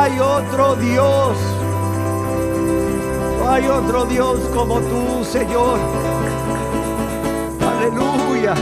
hay otro Dios. No hay otro Dios como tú, Señor. Aleluya.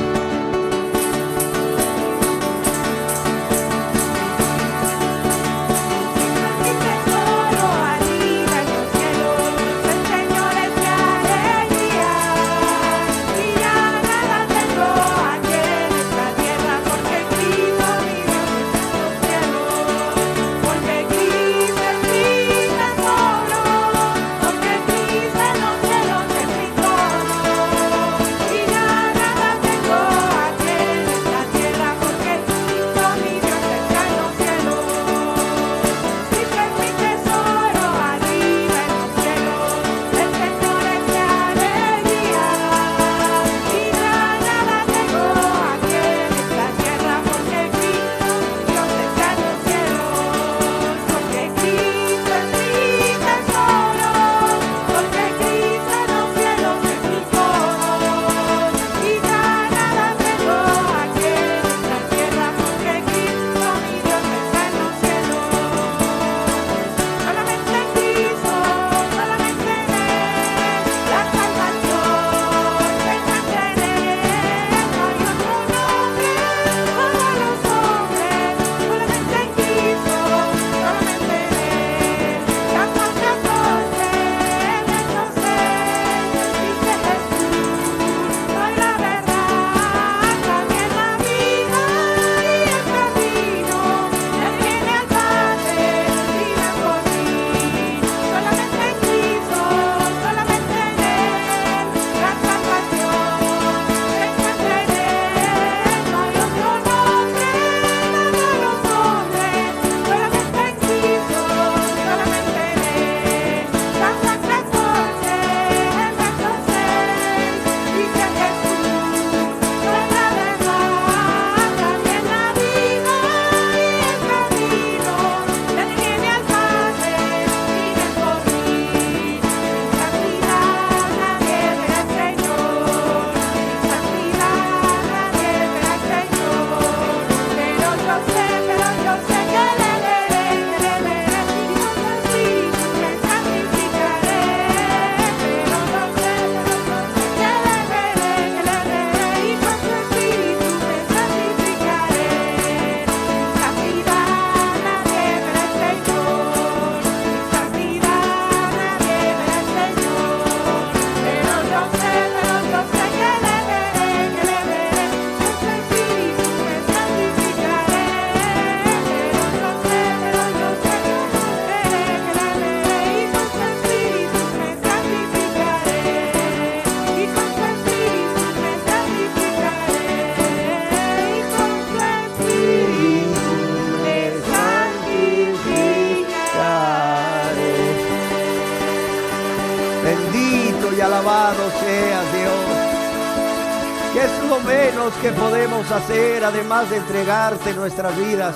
Alabado sea Dios. ¿Qué es lo menos que podemos hacer además de entregarte nuestras vidas,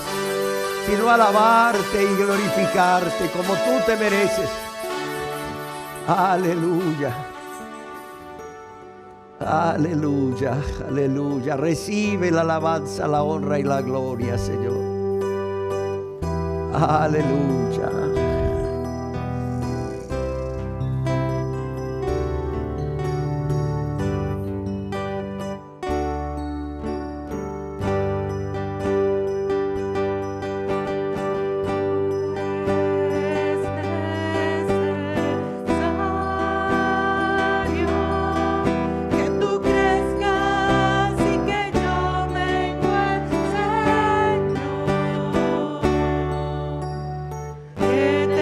sino alabarte y glorificarte como tú te mereces? Aleluya. Aleluya, aleluya. Recibe la alabanza, la honra y la gloria, Señor. Aleluya. Que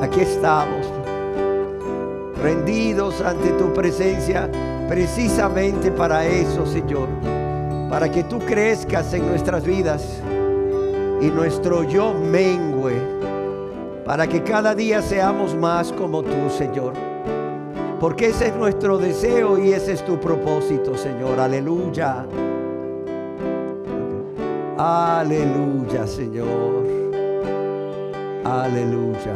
Aquí estamos, rendidos ante tu presencia, precisamente para eso, Señor, para que tú crezcas en nuestras vidas y nuestro yo mengue, para que cada día seamos más como tú, Señor, porque ese es nuestro deseo y ese es tu propósito, Señor. Aleluya, aleluya, Señor, aleluya.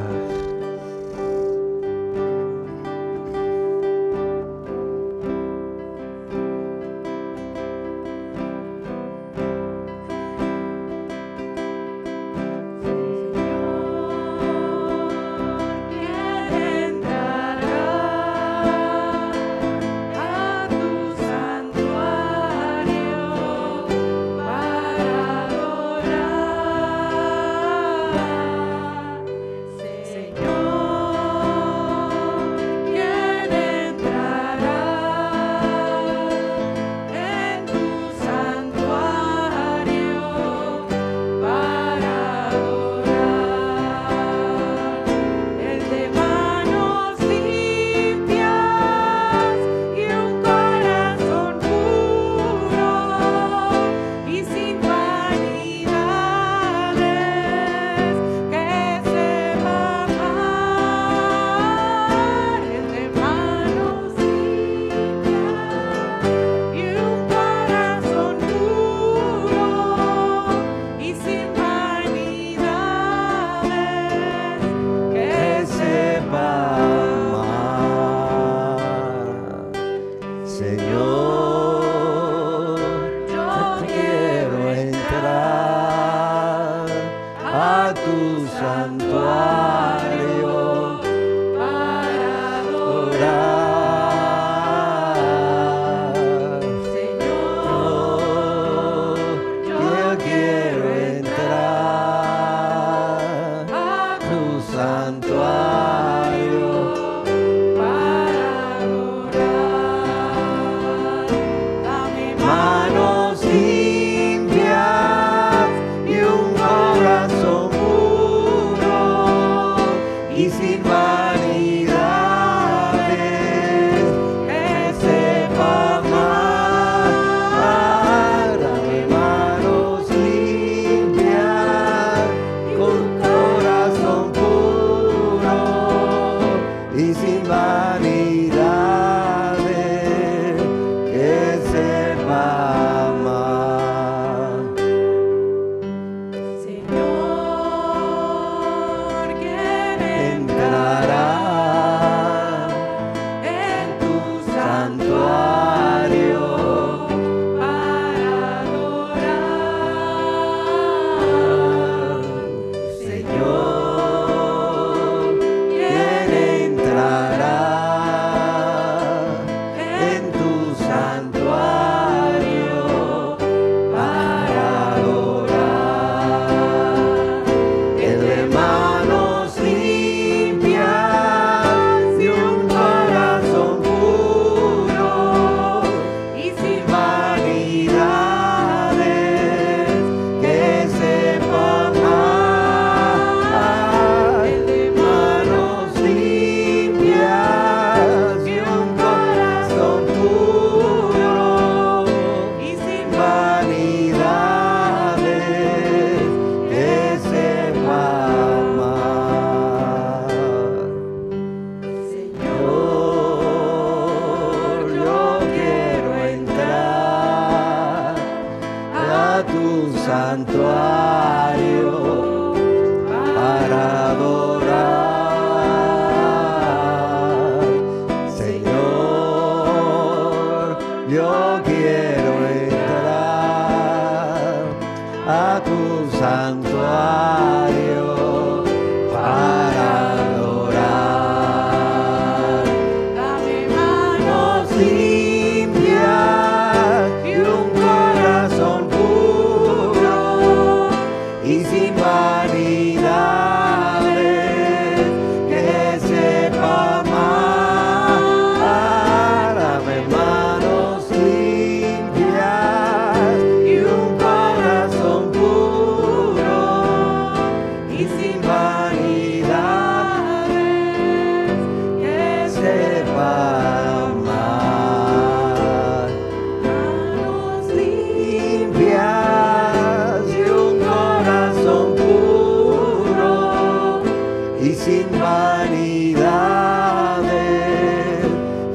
vanidades,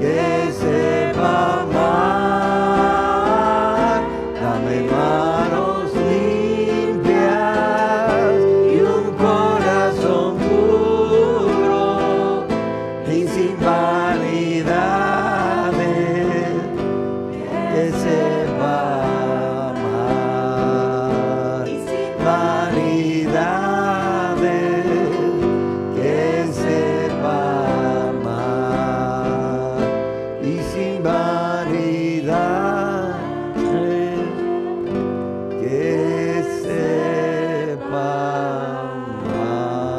que sepa amar. Dame manos limpias y un corazón puro y sin vanidades, que sepa amar. Vanidades, que sepa amar. Y sin vanidades, que sepa amar.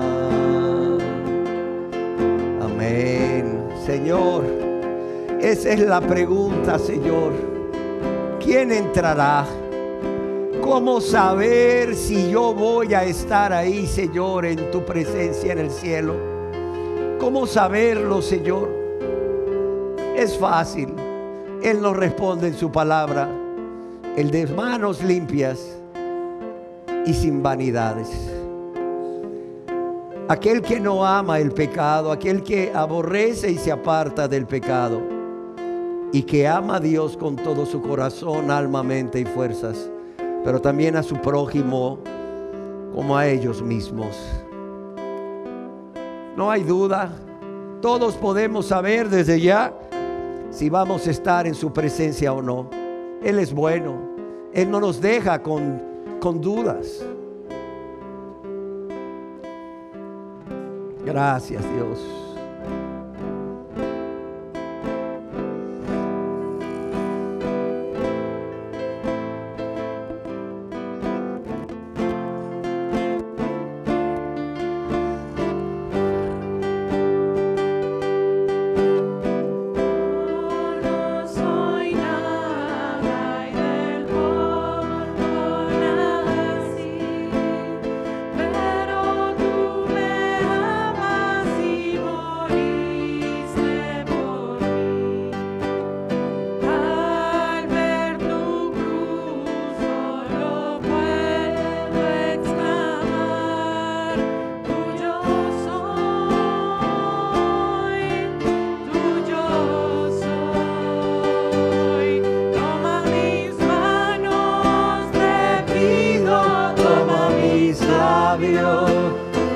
Amén. Señor, esa es la pregunta, Señor. ¿Quién entrará? ¿Cómo saber si yo voy a estar ahí, Señor, en tu presencia en el cielo? ¿Cómo saberlo, Señor? Es fácil. Él nos responde en su palabra: el de manos limpias y sin vanidades. Aquel que no ama el pecado, aquel que aborrece y se aparta del pecado, y que ama a Dios con todo su corazón, alma, mente y fuerzas, pero también a su prójimo como a ellos mismos. No hay duda, todos podemos saber desde ya si vamos a estar en su presencia o no. Él es bueno, Él no nos deja con dudas. Gracias, Dios.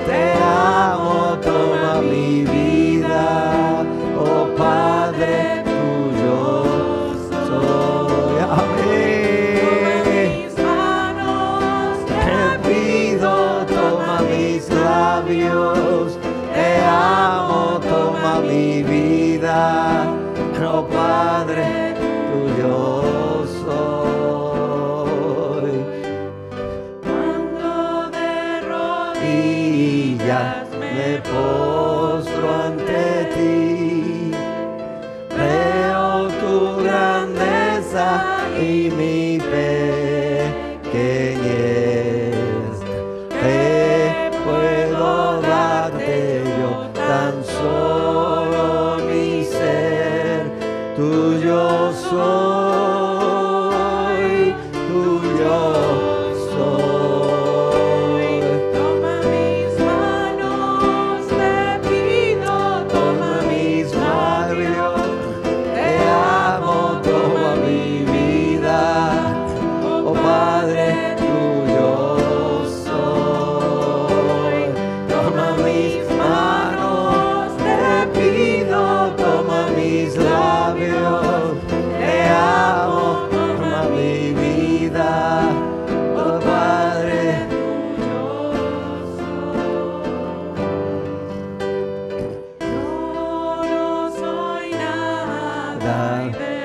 Te amo, toma mi vida, oh Padre, tuyo soy. Amén. Te pido, toma mis labios, te amo, toma mi vida, oh Padre, tuyo soy. Me postro ante ti, veo tu grandeza y mi pequeñez. Te puedo darte yo tan solo mi ser, tuyo soy, tuyo soy.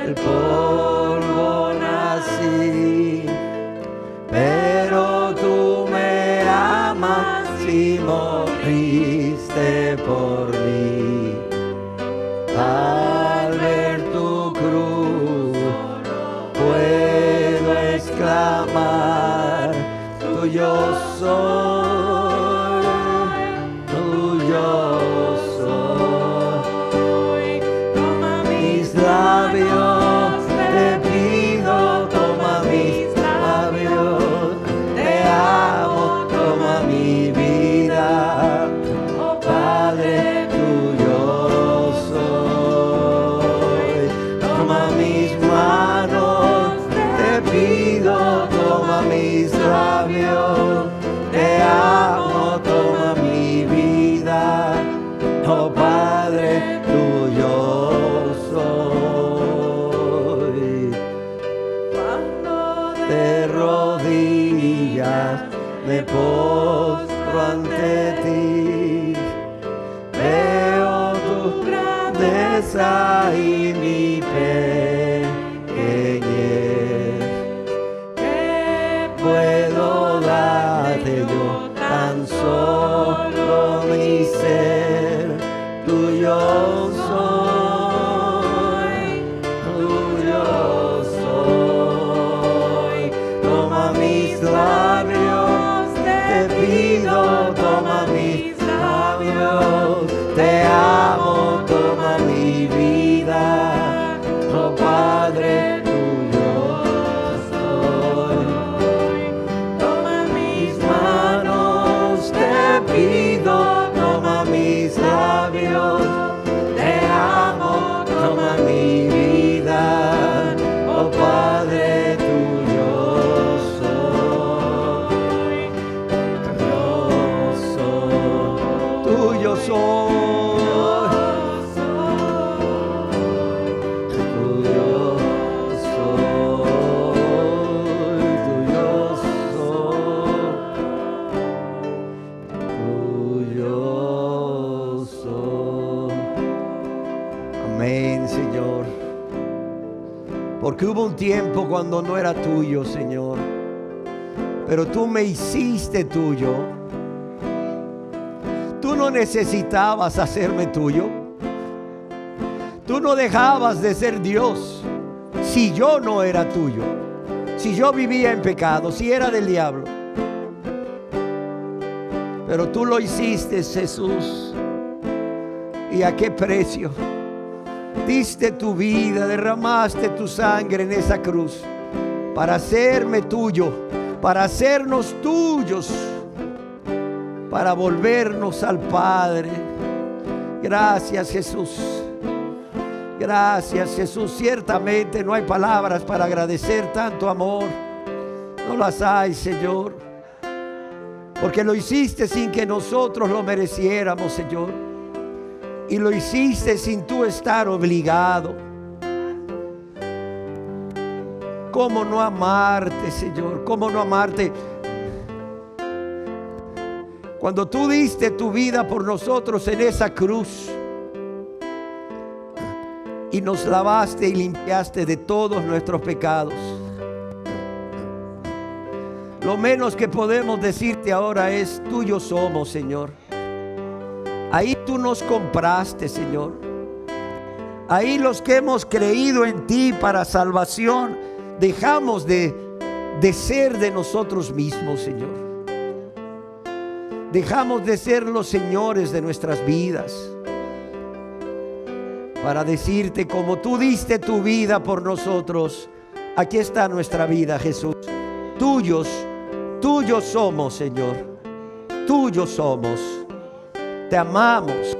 El polvo nací, pero tú me amas y moriste por mí. Al ver tu cruz puedo exclamar: tuyo soy, tuyo soy. Toma mis labios, te pido, toma mis labios, te amo, toma mi vida, oh Padre. me postro ante ti. Veo tu grandeza y mi pequeñez. ¿Qué puedo darte yo? Tan solo mi ser, tuyo soy, tuyo soy. Toma mis labios, te pido, toma mis labios, te amo, toma mi vida, oh Padre, tuyo soy. Toma mis manos, te pido, toma mis labios, te amo, toma mi vida, oh Padre, tuyo soy, tuyo soy. Amén, Señor. Porque hubo un tiempo cuando no era tuyo, Señor, pero tú me hiciste tuyo. Tú no necesitabas hacerme tuyo. Tú no dejabas de ser Dios si yo no era tuyo, si yo vivía en pecado, si era del diablo. Pero tú lo hiciste, Jesús. ¿Y a qué precio? Diste tu vida, derramaste tu sangre en esa cruz para hacerme tuyo, para hacernos tuyos, para volvernos al Padre. Gracias, Jesús. Gracias, Jesús. Ciertamente no hay palabras para agradecer tanto amor. No las hay, Señor, porque lo hiciste sin que nosotros lo mereciéramos, Señor. Y lo hiciste sin tú estar obligado. ¿Cómo no amarte, Señor? ¿Cómo no amarte? Cuando tú diste tu vida por nosotros en esa cruz y nos lavaste y limpiaste de todos nuestros pecados, lo menos que podemos decirte ahora es: tuyo somos, Señor. Ahí tú nos compraste, Señor. Ahí los que hemos creído en ti para salvación, dejamos de ser de nosotros mismos, Señor. Dejamos de ser los señores de nuestras vidas, para decirte: como tú diste tu vida por nosotros, aquí está nuestra vida, Jesús. Tuyos somos, Señor. Tuyos somos. Te amamos,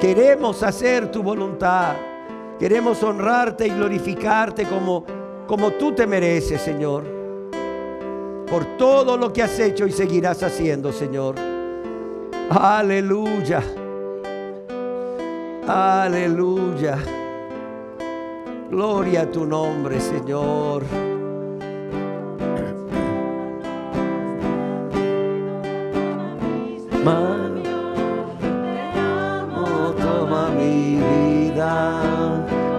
queremos hacer tu voluntad, queremos honrarte y glorificarte como tú te mereces, Señor, por todo lo que has hecho y seguirás haciendo, Señor. Aleluya, aleluya, gloria a tu nombre, Señor.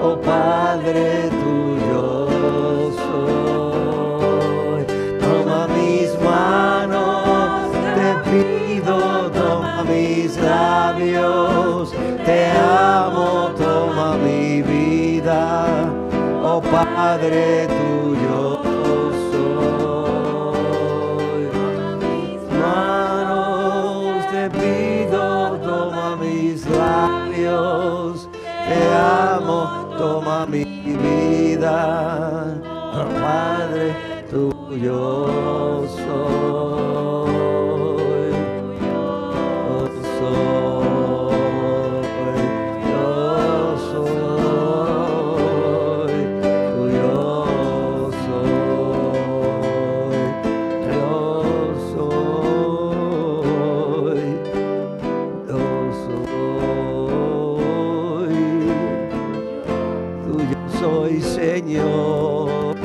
Oh Padre, tuyo soy. Toma mis manos, te pido, toma mis labios, te amo, toma mi vida. Oh Padre, tuyo soy. Mis manos, te pido, toma mis labios, te amo, toma mi vida, oh Padre, tuyo soy, yo soy, yo soy, tuyo soy, yo soy, yo soy, Señor,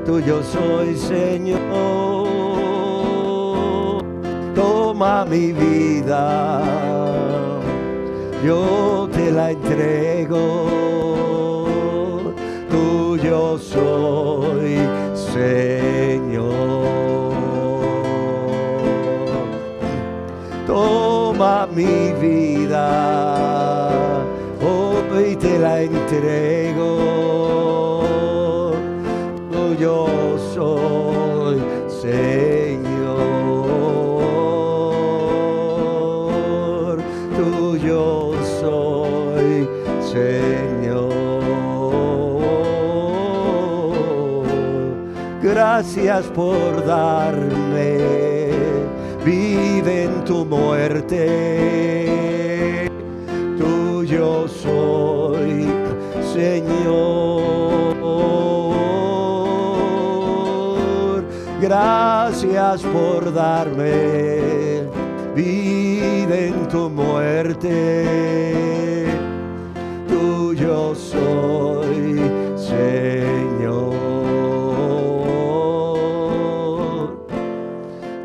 tuyo soy, Señor, Toma mi vida, yo te la entrego. Tuyo soy, Señor. Toma mi vida, hoy te la entrego. Tuyo soy, Señor. Tuyo soy, Señor. Gracias por darme vida en tu muerte. Tuyo soy, Señor. Gracias por darme vida en tu muerte. Tuyo soy, Señor.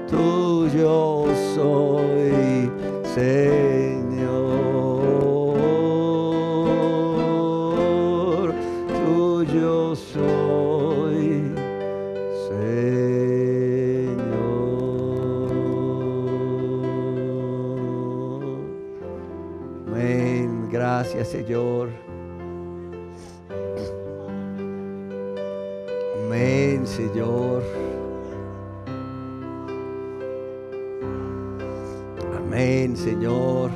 Tuyo soy, Señor. Tuyo soy, Señor. Amén. Gracias, Señor. Amén, Señor. Amén, Señor.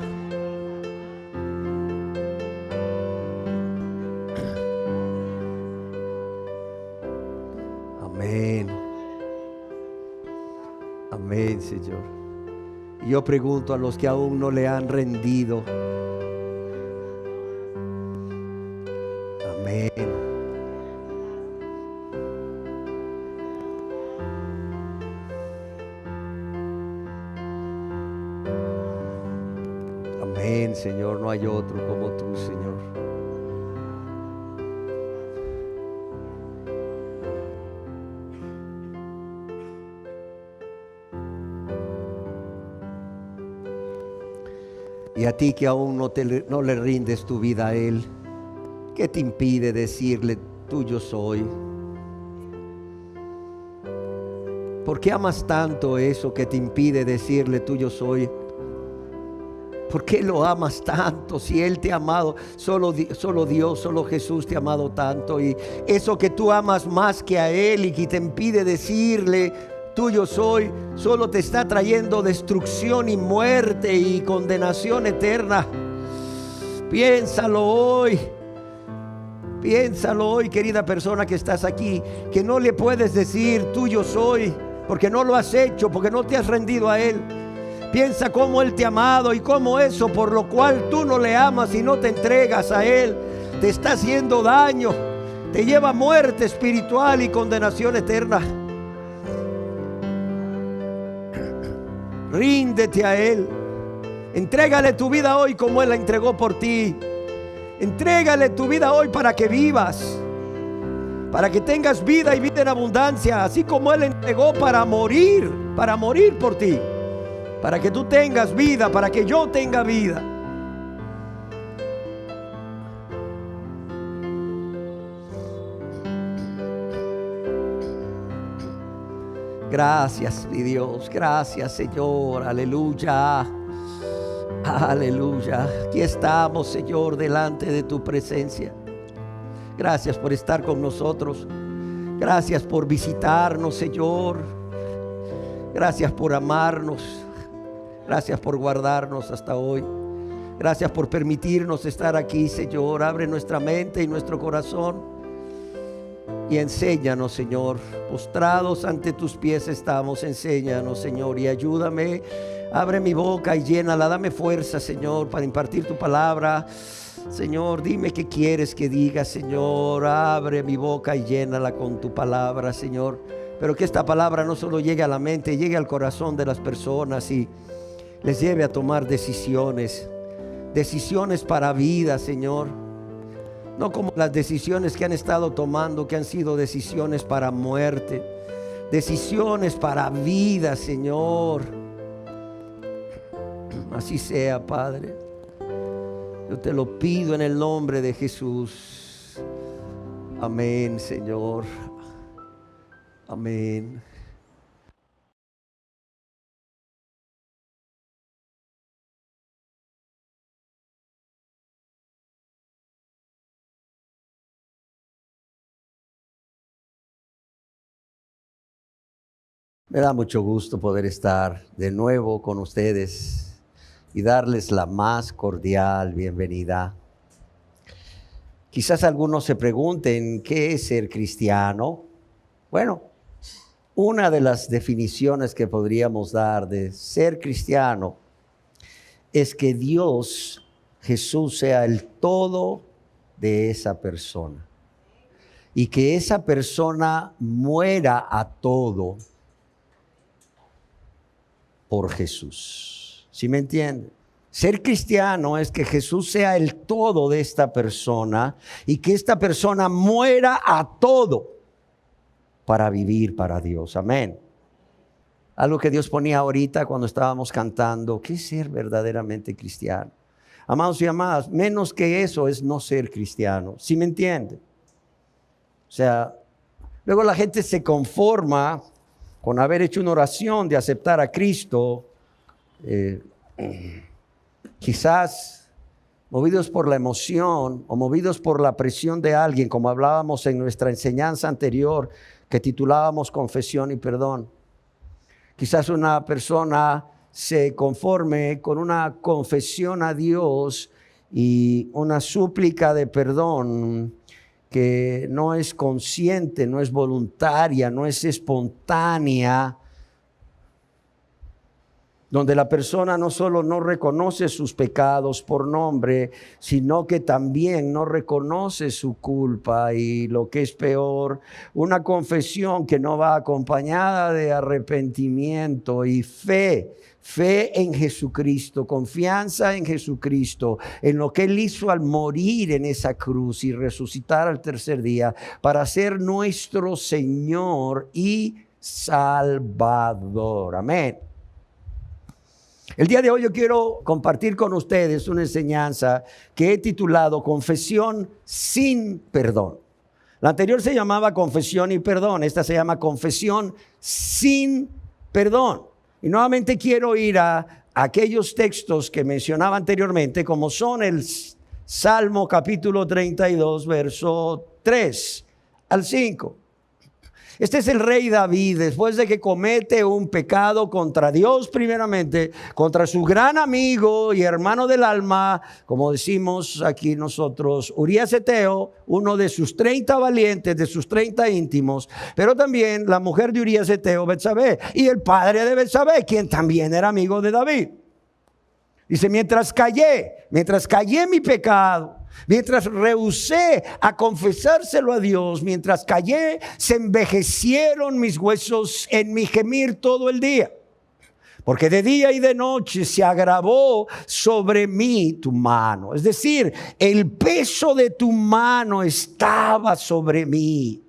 Amén. Amén, Señor. Y yo pregunto a los que aún no le han rendido. Amén. Amén, Señor, no hay otro como tú, Señor. Y a ti que aún no le rindes tu vida a Él, ¿qué te impide decirle, tuyo soy? ¿Por qué amas tanto eso que te impide decirle, tuyo soy? ¿Por qué lo amas tanto si Él te ha amado? Solo Dios, solo Jesús te ha amado tanto. Y eso que tú amas más que a Él y que te impide decirle, tuyo soy, solo te está trayendo destrucción y muerte y condenación eterna. Piénsalo hoy. Piénsalo hoy, querida persona que estás aquí, que no le puedes decir, tuyo soy, porque no lo has hecho, porque no te has rendido a Él. Piensa cómo Él te ha amado y cómo eso por lo cual tú no le amas y no te entregas a Él te está haciendo daño, te lleva a muerte espiritual y condenación eterna. Ríndete a Él, entrégale tu vida hoy como Él la entregó por ti. Entrégale tu vida hoy para que vivas, para que tengas vida y vida en abundancia, así como Él entregó para morir por ti. Para que tú tengas vida, para que yo tenga vida. Gracias, mi Dios. Gracias, Señor. Aleluya. Aleluya. Aquí estamos, Señor, delante de tu presencia. Gracias por estar con nosotros. Gracias por visitarnos, Señor. Gracias por amarnos. Gracias por guardarnos hasta hoy. Gracias por permitirnos estar aquí, Señor. Abre nuestra mente y nuestro corazón y enséñanos, Señor. Postrados ante tus pies estamos. Enséñanos, Señor, y ayúdame. Abre mi boca y llénala. Dame fuerza, Señor, para impartir tu palabra. Señor, dime qué quieres que diga, Señor. Abre mi boca y llénala con tu palabra, Señor. Pero que esta palabra no solo llegue a la mente, llegue al corazón de las personas y les lleve a tomar decisiones para vida, Señor. No como las decisiones que han estado tomando, que han sido decisiones para muerte, decisiones para vida, Señor. Así sea, Padre. Yo te lo pido en el nombre de Jesús. Amén, Señor. Amén. Me da mucho gusto poder estar de nuevo con ustedes y darles la más cordial bienvenida. Quizás algunos se pregunten, ¿qué es ser cristiano? Bueno, una de las definiciones que podríamos dar de ser cristiano es que Dios, Jesús, sea el todo de esa persona y que esa persona muera a todo por Jesús. ¿Sí me entienden? Ser cristiano es que Jesús sea el todo de esta persona y que esta persona muera a todo para vivir para Dios. Amén. Algo que Dios ponía ahorita cuando estábamos cantando, ¿qué es ser verdaderamente cristiano? Amados y amadas, menos que eso es no ser cristiano. ¿Sí me entienden? O sea, luego la gente se conforma con haber hecho una oración de aceptar a Cristo, quizás movidos por la emoción o movidos por la presión de alguien, como hablábamos en nuestra enseñanza anterior, que titulábamos Confesión y Perdón. Quizás una persona se conforme con una confesión a Dios y una súplica de perdón que no es consciente, no es voluntaria, no es espontánea, donde la persona no solo no reconoce sus pecados por nombre, sino que también no reconoce su culpa y, lo que es peor, una confesión que no va acompañada de arrepentimiento y fe en Jesucristo, confianza en Jesucristo, en lo que Él hizo al morir en esa cruz y resucitar al tercer día para ser nuestro Señor y Salvador. Amén. El día de hoy yo quiero compartir con ustedes una enseñanza que he titulado Confesión sin Perdón. La anterior se llamaba Confesión y Perdón, esta se llama Confesión sin Perdón. Y nuevamente quiero ir a aquellos textos que mencionaba anteriormente, como son el Salmo capítulo 32, verso 3 al 5. Este es el rey David, después de que comete un pecado contra Dios primeramente, contra su gran amigo y hermano del alma, como decimos aquí nosotros, Urías Eteo, uno de sus 30 valientes, de sus 30 íntimos, pero también la mujer de Urías Eteo, Betsabé, y el padre de Betsabé, quien también era amigo de David. Dice, mientras callé mi pecado, mientras rehusé a confesárselo a Dios, mientras callé, se envejecieron mis huesos en mi gemir todo el día. Porque de día y de noche se agravó sobre mí tu mano. Es decir, el peso de tu mano estaba sobre mí.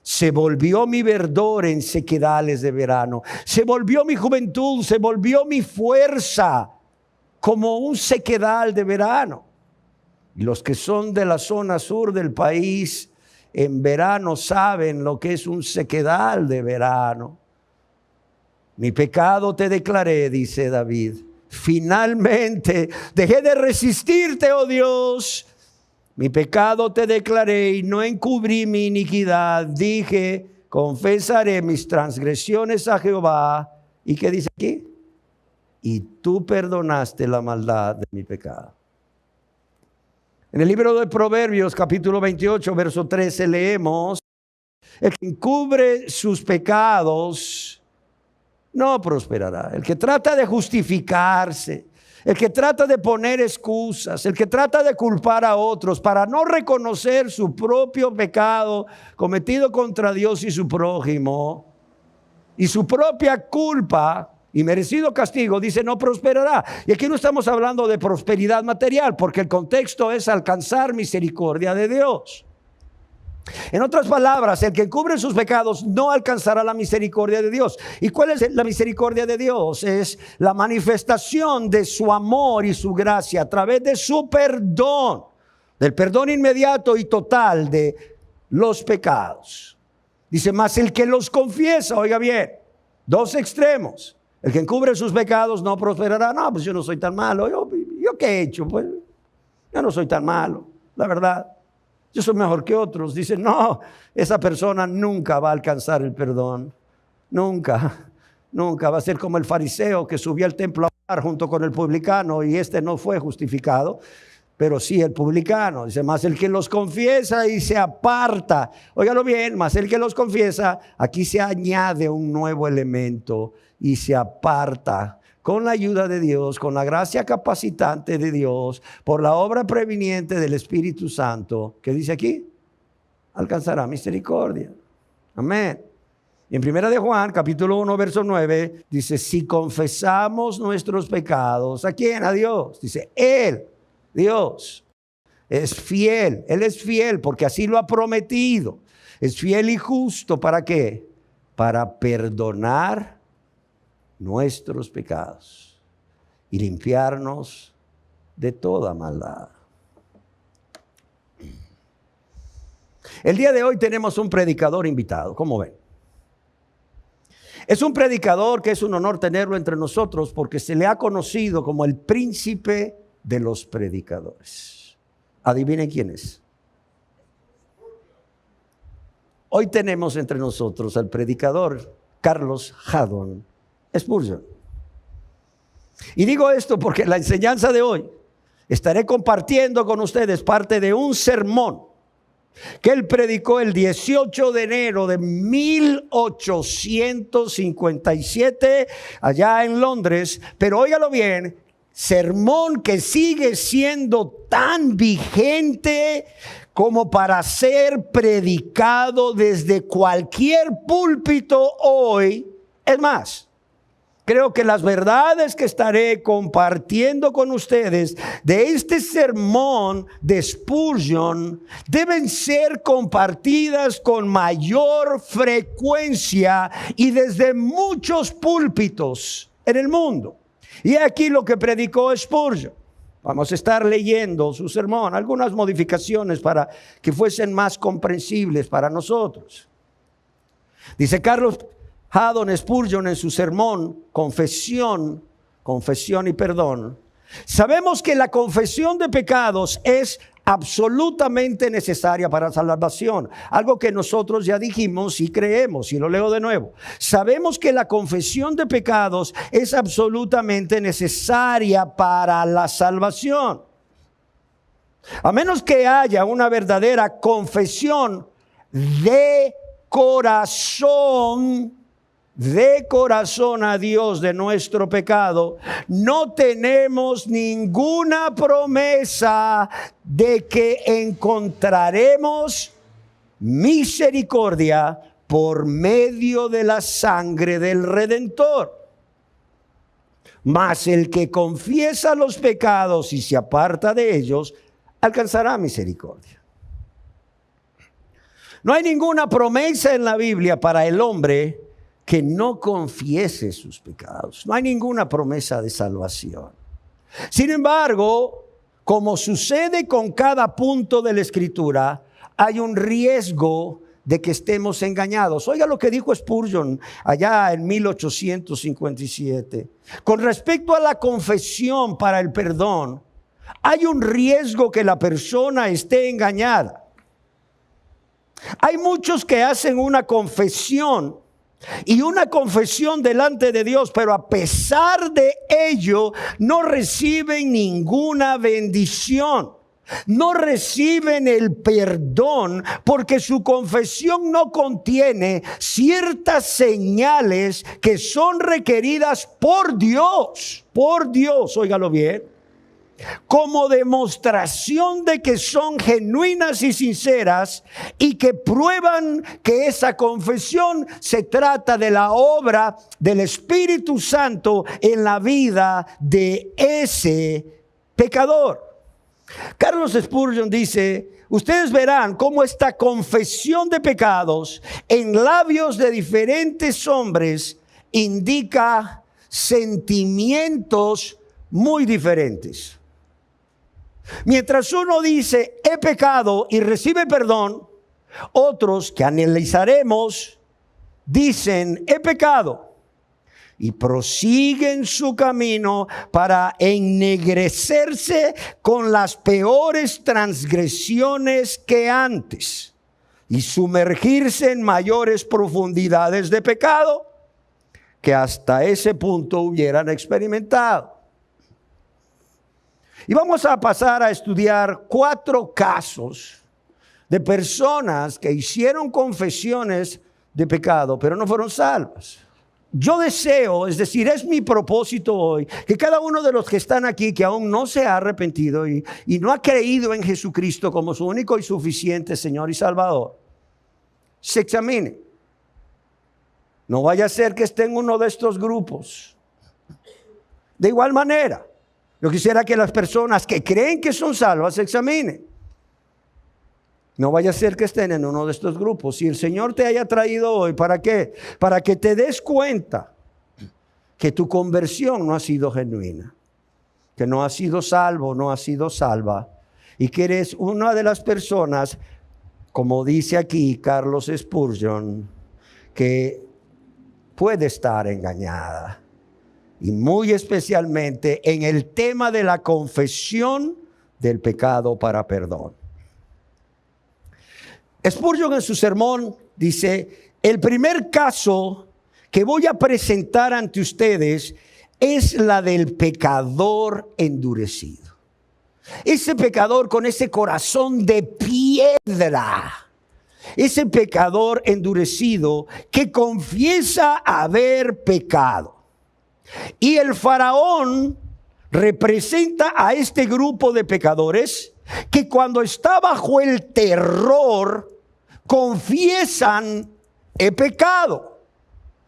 Se volvió mi verdor en sequedales de verano. Se volvió mi juventud, se volvió mi fuerza como un sequedal de verano. Y los que son de la zona sur del país en verano saben lo que es un sequedal de verano. Mi pecado te declaré, dice David. Finalmente dejé de resistirte, oh Dios. Mi pecado te declaré y no encubrí mi iniquidad. Dije, confesaré mis transgresiones a Jehová. ¿Y qué dice aquí? Y tú perdonaste la maldad de mi pecado. En el libro de Proverbios, capítulo 28, verso 13, leemos: el que encubre sus pecados no prosperará. El que trata de justificarse, el que trata de poner excusas, el que trata de culpar a otros para no reconocer su propio pecado cometido contra Dios y su prójimo y su propia culpa y merecido castigo, dice, no prosperará. Y aquí no estamos hablando de prosperidad material, porque el contexto es alcanzar misericordia de Dios. En otras palabras, el que encubre sus pecados no alcanzará la misericordia de Dios. ¿Y cuál es la misericordia de Dios? Es la manifestación de su amor y su gracia a través de su perdón, del perdón inmediato y total de los pecados. Dice, más el que los confiesa, oiga bien, dos extremos. El que encubre sus pecados no prosperará. No, pues yo no soy tan malo. ¿Yo qué he hecho? Pues yo no soy tan malo, la verdad. Yo soy mejor que otros. Dicen, no, esa persona nunca va a alcanzar el perdón. Nunca va a ser como el fariseo que subió al templo a orar junto con el publicano y este no fue justificado, pero sí el publicano. Dice, más el que los confiesa y se aparta. Óigalo bien, más el que los confiesa, aquí se añade un nuevo elemento y se aparta. Con la ayuda de Dios, con la gracia capacitante de Dios, por la obra previniente del Espíritu Santo, ¿qué dice aquí? Alcanzará misericordia. Amén. Y en 1 de Juan, capítulo 1, verso 9, dice, si confesamos nuestros pecados, ¿a quién? A Dios. Dice, Él, Dios, es fiel. Él es fiel porque así lo ha prometido. Es fiel y justo, ¿para qué? Para perdonar nuestros pecados y limpiarnos de toda maldad. El día de hoy tenemos un predicador invitado, ¿cómo ven? Es un predicador que es un honor tenerlo entre nosotros porque se le ha conocido como el príncipe de los predicadores. Adivinen quién es. Hoy tenemos entre nosotros al predicador Carlos Haddon Spurgeon. Y digo esto porque en la enseñanza de hoy estaré compartiendo con ustedes parte de un sermón que él predicó el 18 de enero de 1857 allá en Londres. Pero óigalo bien, sermón que sigue siendo tan vigente como para ser predicado desde cualquier púlpito hoy. Es más, creo que las verdades que estaré compartiendo con ustedes de este sermón de Spurgeon deben ser compartidas con mayor frecuencia y desde muchos púlpitos en el mundo. Y aquí lo que predicó Spurgeon. Vamos a estar leyendo su sermón, algunas modificaciones para que fuesen más comprensibles para nosotros. Dice Carlos Haddon Spurgeon en su sermón, confesión y perdón. Sabemos que la confesión de pecados es absolutamente necesaria para la salvación. Algo que nosotros ya dijimos y creemos, y lo leo de nuevo. Sabemos que la confesión de pecados es absolutamente necesaria para la salvación. A menos que haya una verdadera confesión de corazón a Dios de nuestro pecado, no tenemos ninguna promesa de que encontraremos misericordia por medio de la sangre del Redentor. Mas el que confiesa los pecados y se aparta de ellos, alcanzará misericordia. No hay ninguna promesa en la Biblia para el hombre que no confiese sus pecados. No hay ninguna promesa de salvación. Sin embargo, como sucede con cada punto de la Escritura, hay un riesgo de que estemos engañados. Oiga lo que dijo Spurgeon allá en 1857. Con respecto a la confesión para el perdón, hay un riesgo que la persona esté engañada. Hay muchos que hacen una confesión y una confesión delante de Dios, pero a pesar de ello no reciben ninguna bendición. No reciben el perdón porque su confesión no contiene ciertas señales que son requeridas por Dios, óigalo bien, como demostración de que son genuinas y sinceras y que prueban que esa confesión se trata de la obra del Espíritu Santo en la vida de ese pecador. Carlos Spurgeon dice, ustedes verán cómo esta confesión de pecados en labios de diferentes hombres indica sentimientos muy diferentes. Mientras uno dice, he pecado y recibe perdón, otros que analizaremos dicen, he pecado, y prosiguen su camino para ennegrecerse con las peores transgresiones que antes y sumergirse en mayores profundidades de pecado que hasta ese punto hubieran experimentado. Y vamos a pasar a estudiar 4 casos de personas que hicieron confesiones de pecado, pero no fueron salvas. Yo deseo, es decir, es mi propósito hoy, que cada uno de los que están aquí, que aún no se ha arrepentido y no ha creído en Jesucristo como su único y suficiente Señor y Salvador, se examine. No vaya a ser que esté en uno de estos grupos. De igual manera, yo quisiera que las personas que creen que son salvas se examinen. No vaya a ser que estén en uno de estos grupos. Si el Señor te haya traído hoy, ¿para qué? Para que te des cuenta que tu conversión no ha sido genuina, que no has sido salvo, no has sido salva, y que eres una de las personas, como dice aquí Carlos Spurgeon, que puede estar engañada. Y muy especialmente en el tema de la confesión del pecado para perdón. Spurgeon en su sermón dice, el primer caso que voy a presentar ante ustedes es la del pecador endurecido. Ese pecador con ese corazón de piedra. Ese pecador endurecido que confiesa haber pecado. Y el faraón representa a este grupo de pecadores que cuando está bajo el terror confiesan he pecado.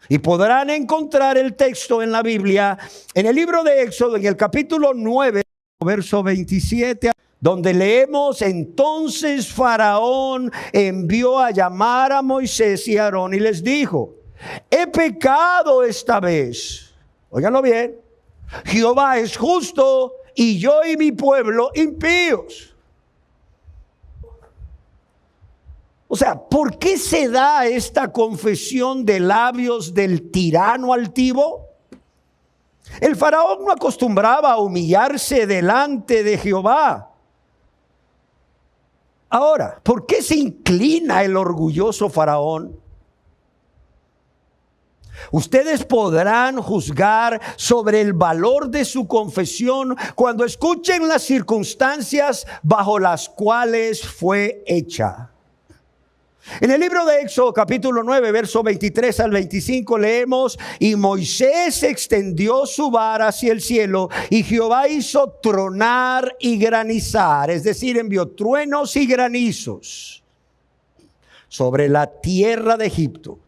Y podrán encontrar el texto en la Biblia, en el libro de Éxodo, en el capítulo 9, verso 27, donde leemos, entonces Faraón envió a llamar a Moisés y a Aarón y les dijo, he pecado esta vez. Óiganlo bien, Jehová es justo y yo y mi pueblo impíos. O sea, ¿por qué se da esta confesión de labios del tirano altivo? El faraón no acostumbraba a humillarse delante de Jehová. Ahora, ¿por qué se inclina el orgulloso faraón? Ustedes podrán juzgar sobre el valor de su confesión cuando escuchen las circunstancias bajo las cuales fue hecha. En el libro de Éxodo capítulo 9, verso 23 al 25 leemos, y Moisés extendió su vara hacia el cielo y Jehová hizo tronar y granizar, es decir, envió truenos y granizos sobre la tierra de Egipto.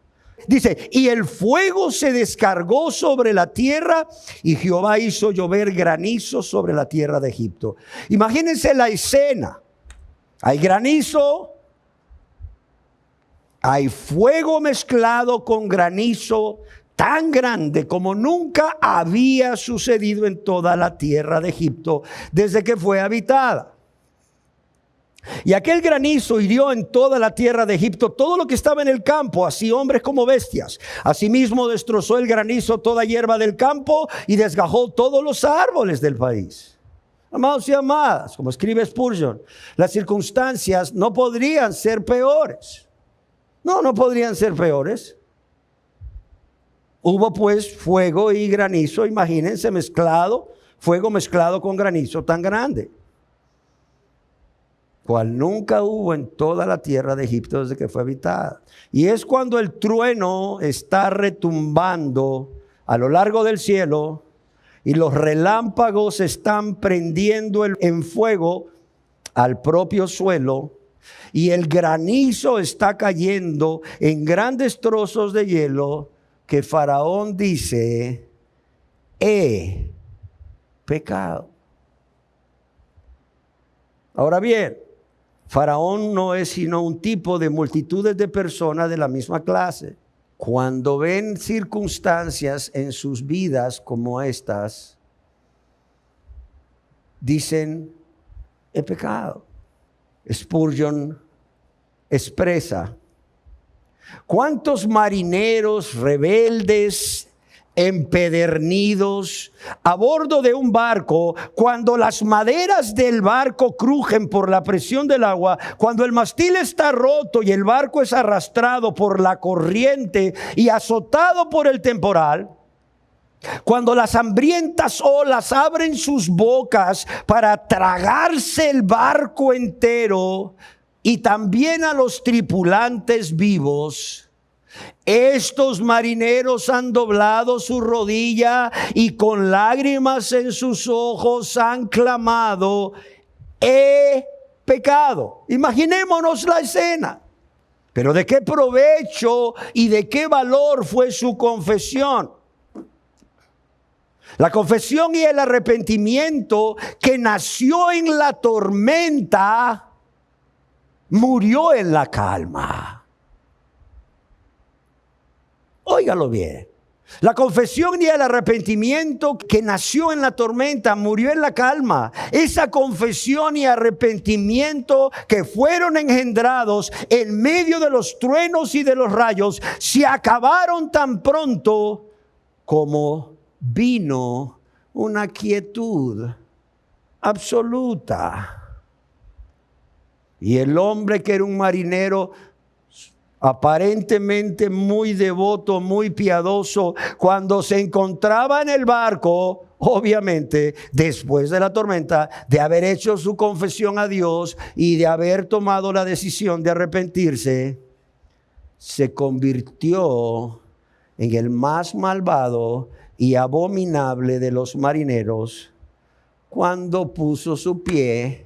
Dice, y el fuego se descargó sobre la tierra y Jehová hizo llover granizo sobre la tierra de Egipto. Imagínense la escena. Hay granizo, hay fuego mezclado con granizo tan grande como nunca había sucedido en toda la tierra de Egipto desde que fue habitada. Y aquel granizo hirió en toda la tierra de Egipto todo lo que estaba en el campo, así hombres como bestias. Asimismo destrozó el granizo toda hierba del campo y desgajó todos los árboles del país. Amados y amadas, como escribe Spurgeon, las circunstancias no podrían ser peores. No podrían ser peores. Hubo pues fuego y granizo, imagínense, mezclado, fuego mezclado con granizo tan grande, cual nunca hubo en toda la tierra de Egipto desde que fue habitada. Y es cuando el trueno está retumbando a lo largo del cielo y los relámpagos están prendiendo en fuego al propio suelo y el granizo está cayendo en grandes trozos de hielo, que Faraón dice, he pecado. Ahora bien, Faraón no es sino un tipo de multitudes de personas de la misma clase. Cuando ven circunstancias en sus vidas como estas, dicen, he pecado. Spurgeon expresa, ¿cuántos marineros rebeldes, empedernidos, a bordo de un barco, cuando las maderas del barco crujen por la presión del agua, cuando el mástil está roto y el barco es arrastrado por la corriente y azotado por el temporal, cuando las hambrientas olas abren sus bocas para tragarse el barco entero y también a los tripulantes vivos, estos marineros han doblado su rodilla y con lágrimas en sus ojos han clamado, he pecado. Imaginémonos la escena. Pero ¿de qué provecho y de qué valor fue su confesión? La confesión y el arrepentimiento que nació en la tormenta, murió en la calma. Óigalo bien. La confesión y el arrepentimiento que nació en la tormenta murió en la calma. Esa confesión y arrepentimiento que fueron engendrados en medio de los truenos y de los rayos se acabaron tan pronto como vino una quietud absoluta. Y el hombre que era un marinero aparentemente muy devoto, muy piadoso, cuando se encontraba en el barco, obviamente después de la tormenta, de haber hecho su confesión a Dios y de haber tomado la decisión de arrepentirse, se convirtió en el más malvado y abominable de los marineros cuando puso su pie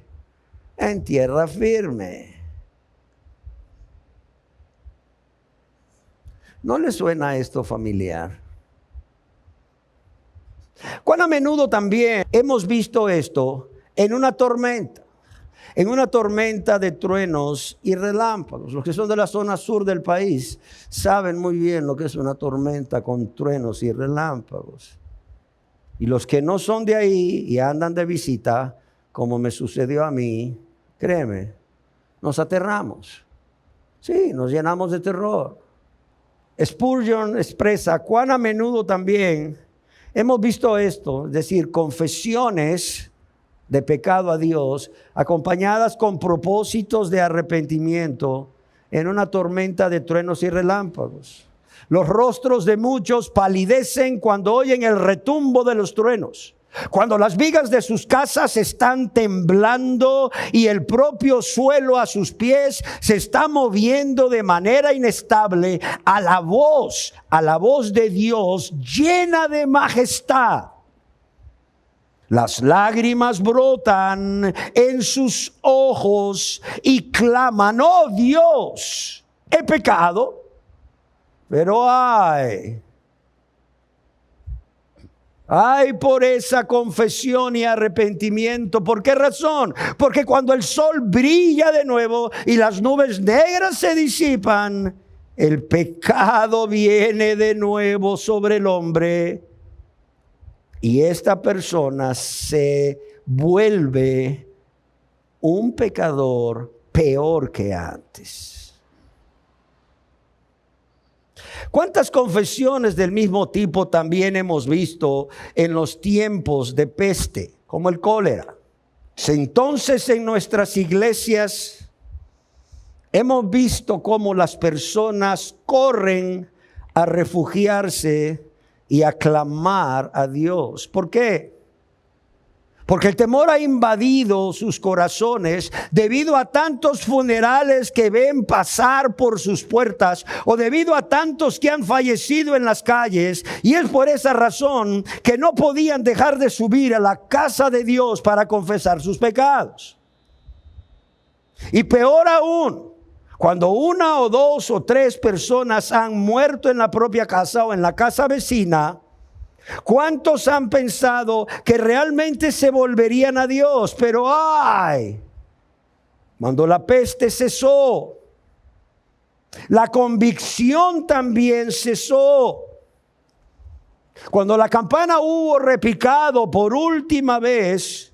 en tierra firme. ¿No le suena esto familiar? ¿Cuán a menudo también hemos visto esto en una tormenta? En una tormenta de truenos y relámpagos. Los que son de la zona sur del país saben muy bien lo que es una tormenta con truenos y relámpagos. Y los que no son de ahí y andan de visita, como me sucedió a mí, créeme, nos aterramos. Sí, nos llenamos de terror. Spurgeon expresa cuán a menudo también hemos visto esto, es decir, confesiones de pecado a Dios, acompañadas con propósitos de arrepentimiento en una tormenta de truenos y relámpagos. Los rostros de muchos palidecen cuando oyen el retumbo de los truenos, cuando las vigas de sus casas están temblando y el propio suelo a sus pies se está moviendo de manera inestable a la voz de Dios llena de majestad. Las lágrimas brotan en sus ojos y claman, oh Dios, he pecado, pero ay por esa confesión y arrepentimiento. ¿Por qué razón? Porque cuando el sol brilla de nuevo y las nubes negras se disipan, el pecado viene de nuevo sobre el hombre y esta persona se vuelve un pecador peor que antes. ¿Cuántas confesiones del mismo tipo también hemos visto en los tiempos de peste, como el cólera? Entonces en nuestras iglesias hemos visto cómo las personas corren a refugiarse y a clamar a Dios. ¿Por qué? Porque el temor ha invadido sus corazones debido a tantos funerales que ven pasar por sus puertas o debido a tantos que han fallecido en las calles. Y es por esa razón que no podían dejar de subir a la casa de Dios para confesar sus pecados. Y peor aún, cuando una o dos o tres personas han muerto en la propia casa o en la casa vecina, ¿cuántos han pensado que realmente se volverían a Dios? Pero Cuando la peste cesó, la convicción también cesó. Cuando la campana hubo repicado por última vez,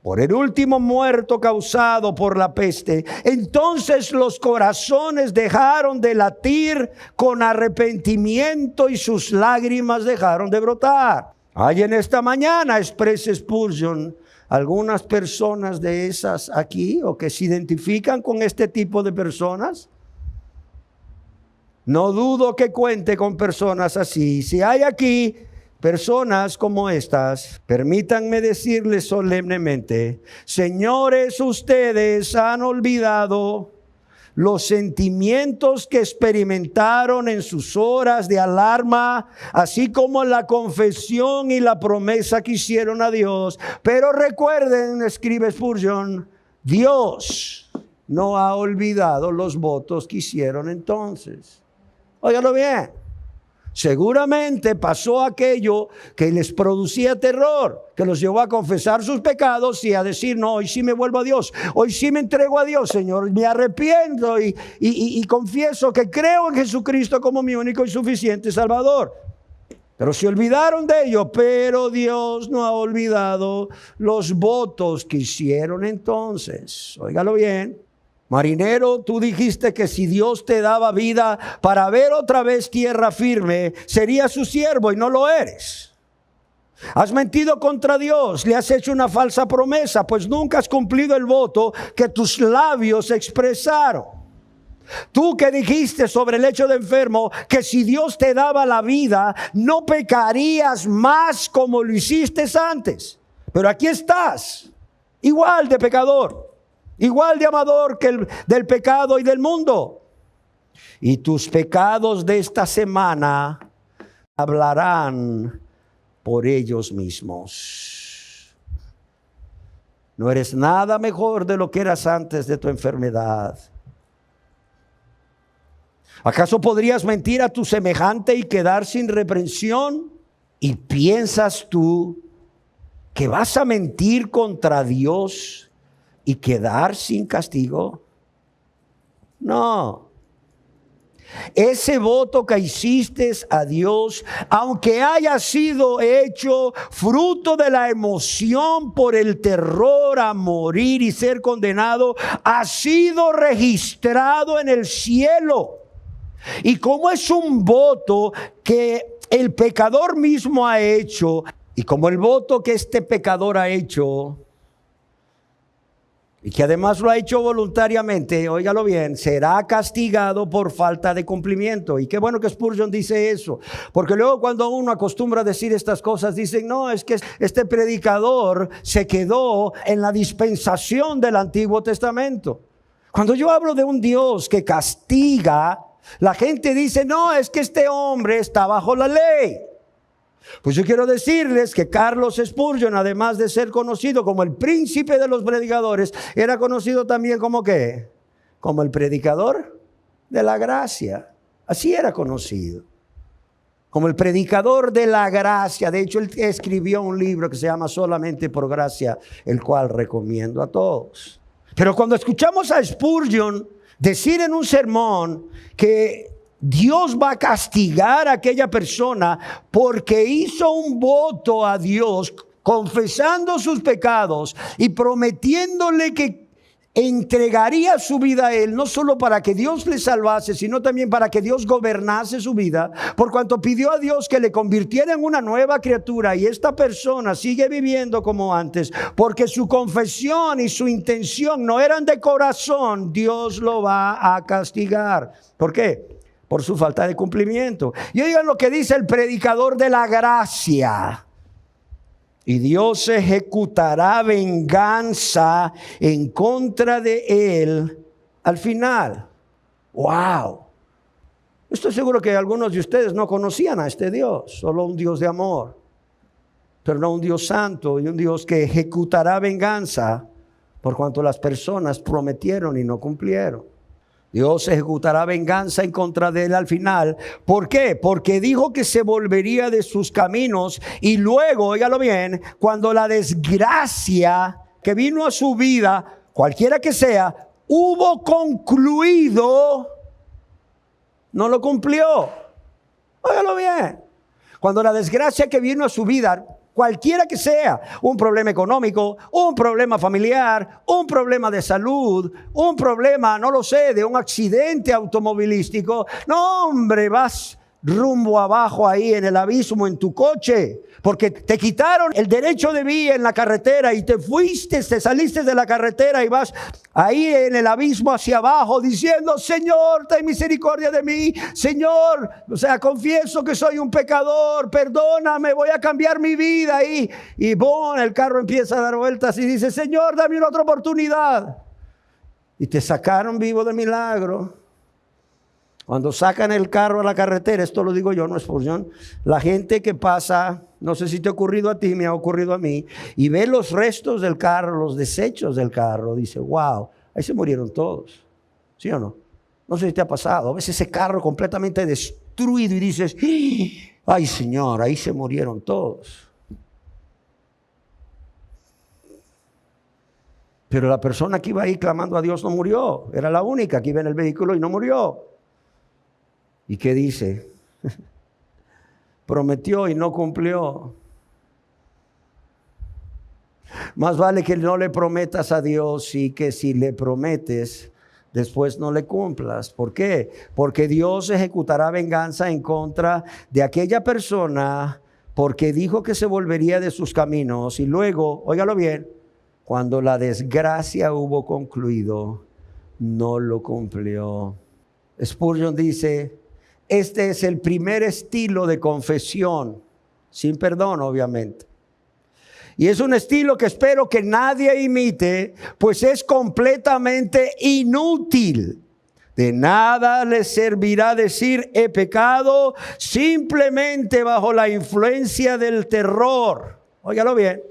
por el último muerto causado por la peste, entonces los corazones dejaron de latir con arrepentimiento y sus lágrimas dejaron de brotar. Hay en esta mañana, expresa Spurgeon, algunas personas de esas aquí o que se identifican con este tipo de personas. No dudo que cuente con personas así. Si hay aquí personas como estas, permítanme decirles solemnemente, señores, ustedes han olvidado los sentimientos que experimentaron en sus horas de alarma, así como la confesión y la promesa que hicieron a Dios. Pero recuerden, escribe Spurgeon, Dios no ha olvidado los votos que hicieron entonces. Óigalo bien. Seguramente pasó aquello que les producía terror, que los llevó a confesar sus pecados y a decir, no, hoy sí me vuelvo a Dios, hoy sí me entrego a Dios, Señor, me arrepiento y confieso que creo en Jesucristo como mi único y suficiente Salvador. Pero se olvidaron de ello, pero Dios no ha olvidado los votos que hicieron entonces. Óigalo bien. Marinero, tú dijiste que si Dios te daba vida para ver otra vez tierra firme, serías su siervo y no lo eres. Has mentido contra Dios, le has hecho una falsa promesa, pues nunca has cumplido el voto que tus labios expresaron. Tú que dijiste sobre el lecho de enfermo que si Dios te daba la vida, no pecarías más como lo hiciste antes. Pero aquí estás, igual de pecador. Igual de amador que del pecado y del mundo. Y tus pecados de esta semana hablarán por ellos mismos. No eres nada mejor de lo que eras antes de tu enfermedad. ¿Acaso podrías mentir a tu semejante y quedar sin reprensión? ¿Y piensas tú que vas a mentir contra Dios y quedar sin castigo? No. Ese voto que hiciste a Dios, aunque haya sido hecho fruto de la emoción por el terror a morir y ser condenado, ha sido registrado en el cielo. Y como es un voto que el pecador mismo ha hecho, y como el voto que este pecador ha hecho, y que además lo ha hecho voluntariamente, óigalo bien, será castigado por falta de cumplimiento. Y qué bueno que Spurgeon dice eso, porque luego cuando uno acostumbra a decir estas cosas, dicen, no, es que este predicador se quedó en la dispensación del Antiguo Testamento. Cuando yo hablo de un Dios que castiga, la gente dice, no, es que este hombre está bajo la ley. Pues yo quiero decirles que Carlos Spurgeon, además de ser conocido como el príncipe de los predicadores, era conocido también como ¿qué? Como el predicador de la gracia. Así era conocido. Como el predicador de la gracia. De hecho, él escribió un libro que se llama Solamente por Gracia, el cual recomiendo a todos. Pero cuando escuchamos a Spurgeon decir en un sermón que Dios va a castigar a aquella persona porque hizo un voto a Dios, confesando sus pecados y prometiéndole que entregaría su vida a Él, no solo para que Dios le salvase, sino también para que Dios gobernase su vida, por cuanto pidió a Dios que le convirtiera en una nueva criatura, y esta persona sigue viviendo como antes, porque su confesión y su intención no eran de corazón. Dios lo va a castigar. ¿Por qué? Por su falta de cumplimiento. Y oigan lo que dice el predicador de la gracia. Y Dios ejecutará venganza en contra de él al final. ¡Wow! Estoy seguro que algunos de ustedes no conocían a este Dios. Solo un Dios de amor. Pero no un Dios santo y un Dios que ejecutará venganza por cuanto las personas prometieron y no cumplieron. Dios ejecutará venganza en contra de él al final. ¿Por qué? Porque dijo que se volvería de sus caminos, y luego, óigalo bien, cuando la desgracia que vino a su vida cualquiera que sea, hubo concluido, no lo cumplió. Óigalo bien. Cuando la desgracia que vino a su vida, cualquiera que sea, un problema económico, un problema familiar, un problema de salud, un problema, no lo sé, de un accidente automovilístico, no, hombre, vas rumbo abajo ahí en el abismo en tu coche, porque te quitaron el derecho de vía en la carretera y te fuiste, te saliste de la carretera y vas ahí en el abismo hacia abajo diciendo: Señor, ten misericordia de mí, Señor, o sea, confieso que soy un pecador, perdóname, voy a cambiar mi vida. Y boom, el carro empieza a dar vueltas y dice: Señor, dame una otra oportunidad. Y te sacaron vivo de milagro. Cuando sacan el carro a la carretera, esto lo digo yo, no es porción, la gente que pasa, no sé si te ha ocurrido a ti, me ha ocurrido a mí, y ve los restos del carro, los desechos del carro, dice: wow, ahí se murieron todos. ¿Sí o no? No sé si te ha pasado. A veces ese carro completamente destruido y dices: ay, Señor, ahí se murieron todos. Pero la persona que iba ahí clamando a Dios no murió. Era la única que iba en el vehículo y no murió. ¿Y qué dice? Prometió y no cumplió. Más vale que no le prometas a Dios y que si le prometes, después no le cumplas. ¿Por qué? Porque Dios ejecutará venganza en contra de aquella persona porque dijo que se volvería de sus caminos y luego, óigalo bien, cuando la desgracia hubo concluido, no lo cumplió. Spurgeon dice: este es el primer estilo de confesión, sin perdón, obviamente. Y es un estilo que espero que nadie imite, pues es completamente inútil. De nada les servirá decir he pecado simplemente bajo la influencia del terror. Óigalo bien.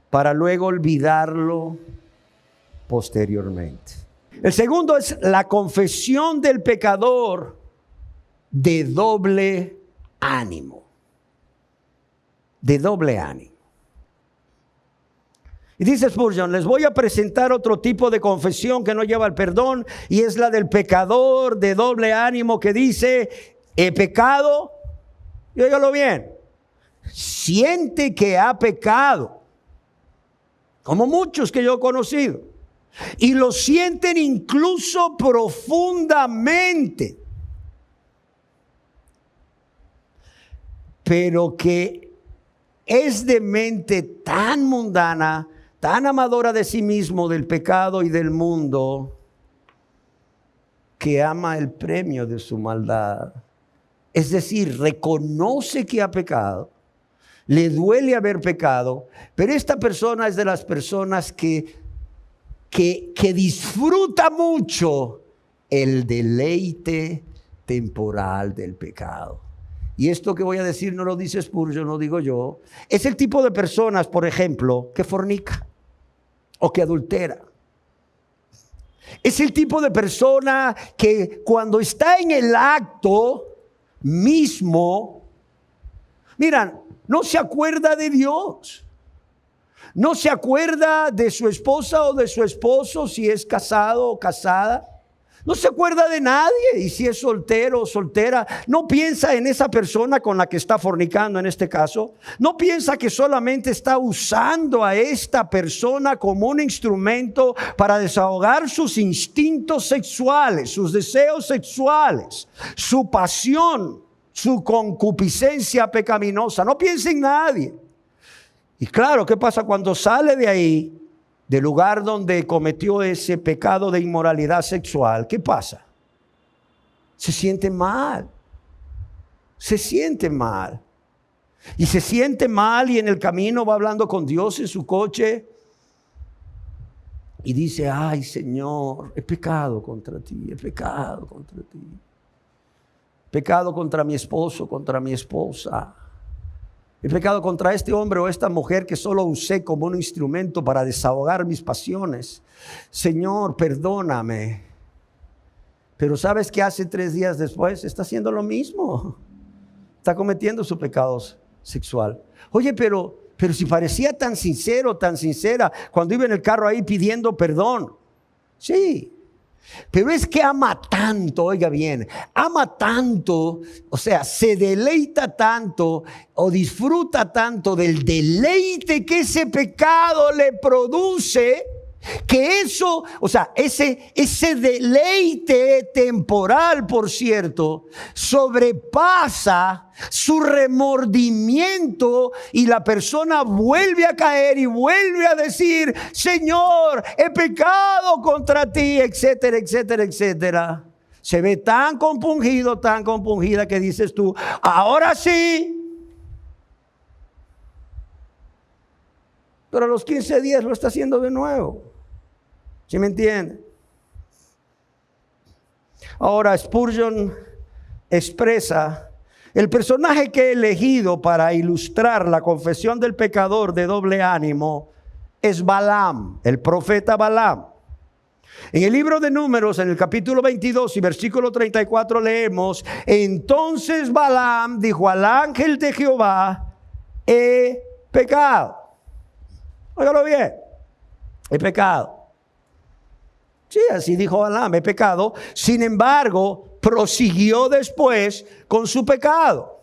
Para luego olvidarlo posteriormente. El segundo es la confesión del pecador de doble ánimo. De doble ánimo. Y dice Spurgeon: les voy a presentar otro tipo de confesión que no lleva al perdón, y es la del pecador de doble ánimo que dice: he pecado. Y óigalo bien, siente que ha pecado, como muchos que yo he conocido, y lo sienten incluso profundamente, pero que es de mente tan mundana, tan amadora de sí mismo, del pecado y del mundo, que ama el premio de su maldad. Es decir, reconoce que ha pecado, le duele haber pecado, pero esta persona es de las personas que disfruta mucho el deleite temporal del pecado. Y esto que voy a decir no lo dice Spurgeon, no digo yo. Es el tipo de personas, por ejemplo, que fornica o que adultera. Es el tipo de persona que cuando está en el acto mismo, miran, no se acuerda de Dios. No se acuerda de su esposa o de su esposo, si es casado o casada. No se acuerda de nadie, y si es soltero o soltera, no piensa en esa persona con la que está fornicando en este caso. No piensa que solamente está usando a esta persona como un instrumento para desahogar sus instintos sexuales, sus deseos sexuales, su pasión, su concupiscencia pecaminosa. No piensa en nadie. Y claro, ¿qué pasa cuando sale de ahí? Del lugar donde cometió ese pecado de inmoralidad sexual, ¿qué pasa? Se siente mal. Se siente mal. Y se siente mal y en el camino va hablando con Dios en su coche y dice: ay, Señor, he pecado contra ti, he pecado contra ti. Pecado contra mi esposo, contra mi esposa. He pecado contra este hombre o esta mujer que solo usé como un instrumento para desahogar mis pasiones. Señor, perdóname. Pero ¿sabes qué hace 3 días después? Está haciendo lo mismo. Está cometiendo su pecado sexual. Oye, pero Pero si parecía tan sincero, tan sincera, cuando iba en el carro ahí pidiendo perdón. Sí. Pero es que ama tanto, oiga bien, ama tanto, o sea, se deleita tanto o disfruta tanto del deleite que ese pecado le produce, que eso, o sea, ese deleite temporal, por cierto, sobrepasa su remordimiento y la persona vuelve a caer y vuelve a decir: Señor, he pecado contra ti, etcétera, etcétera, etcétera. Se ve tan compungido, tan compungida que dices tú: ahora sí. Pero a los 15 días lo está haciendo de nuevo. ¿Sí me entiende? Ahora Spurgeon expresa: el personaje que he elegido para ilustrar la confesión del pecador de doble ánimo es Balaam, el profeta Balaam. En el libro de Números, en el capítulo 22 y versículo 34 leemos: entonces Balaam dijo al ángel de Jehová: he pecado. Óigalo bien, he pecado. Sí, así dijo Balaam: he pecado. Sin embargo, prosiguió después con su pecado.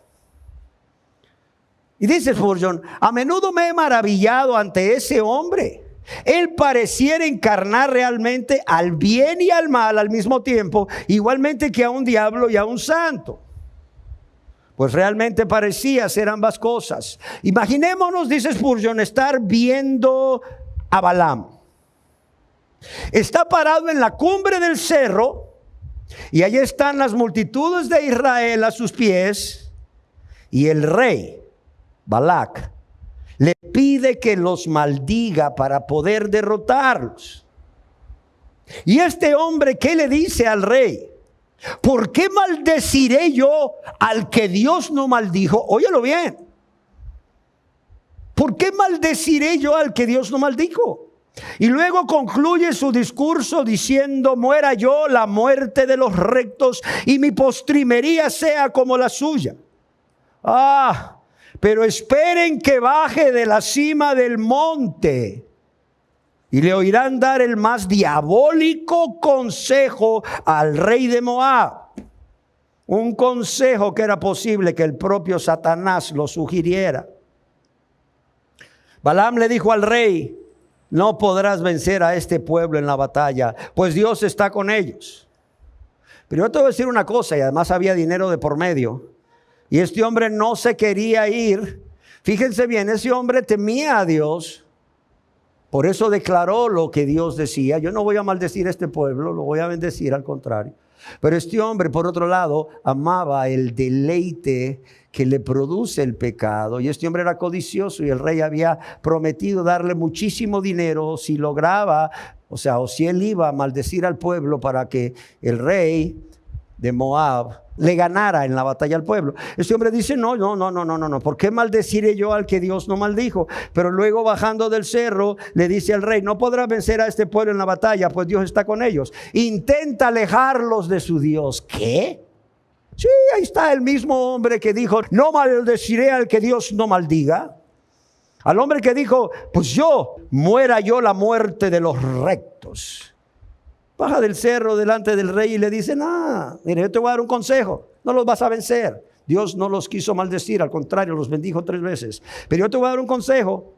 Y dice Spurgeon: a menudo me he maravillado ante ese hombre. Él pareciera encarnar realmente al bien y al mal al mismo tiempo, igualmente que a un diablo y a un santo. Pues realmente parecía ser ambas cosas. Imaginémonos, dice Spurgeon, estar viendo a Balaam. Está parado en la cumbre del cerro y allí están las multitudes de Israel a sus pies, y el rey Balac le pide que los maldiga para poder derrotarlos. Y este hombre, ¿qué le dice al rey? ¿Por qué maldeciré yo al que Dios no maldijo? Óyelo bien. ¿Por qué maldeciré yo al que Dios no maldijo? Y luego concluye su discurso diciendo: muera yo la muerte de los rectos y mi postrimería sea como la suya. Pero esperen que baje de la cima del monte y le oirán dar el más diabólico consejo al rey de Moab. Un consejo que era posible que el propio Satanás lo sugiriera. Balaam le dijo al rey: no podrás vencer a este pueblo en la batalla, pues Dios está con ellos. Pero yo te voy a decir una cosa, y además había dinero de por medio. Y este hombre no se quería ir. Fíjense bien, ese hombre temía a Dios. Por eso declaró lo que Dios decía: yo no voy a maldecir a este pueblo, lo voy a bendecir, al contrario. Pero este hombre, por otro lado, amaba el deleite que le produce el pecado. Y este hombre era codicioso, y el rey había prometido darle muchísimo dinero si lograba, o si él iba a maldecir al pueblo para que el rey de Moab le ganara en la batalla al pueblo. Este hombre dice: no, ¿por qué maldeciré yo al que Dios no maldijo? Pero luego, bajando del cerro, le dice al rey: no podrá vencer a este pueblo en la batalla, pues Dios está con ellos. Intenta alejarlos de su Dios. ¿Qué? Sí, ahí está el mismo hombre que dijo: no maldeciré al que Dios no maldiga. Al hombre que dijo: pues muera yo la muerte de los rectos. Baja del cerro delante del rey y le dice: mire, yo te voy a dar un consejo. No los vas a vencer. Dios no los quiso maldecir, al contrario, los bendijo 3 veces. Pero yo te voy a dar un consejo.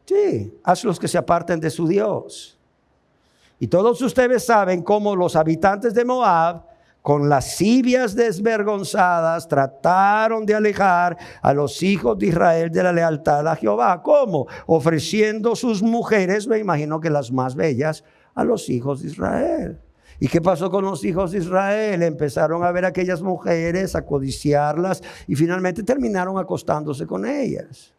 Sí, hazlos que se aparten de su Dios. Y todos ustedes saben cómo los habitantes de Moab, con lascivias desvergonzadas, trataron de alejar a los hijos de Israel de la lealtad a Jehová. ¿Cómo? Ofreciendo sus mujeres, me imagino que las más bellas, a los hijos de Israel. ¿Y qué pasó con los hijos de Israel? Empezaron a ver a aquellas mujeres, a codiciarlas, y finalmente terminaron acostándose con ellas.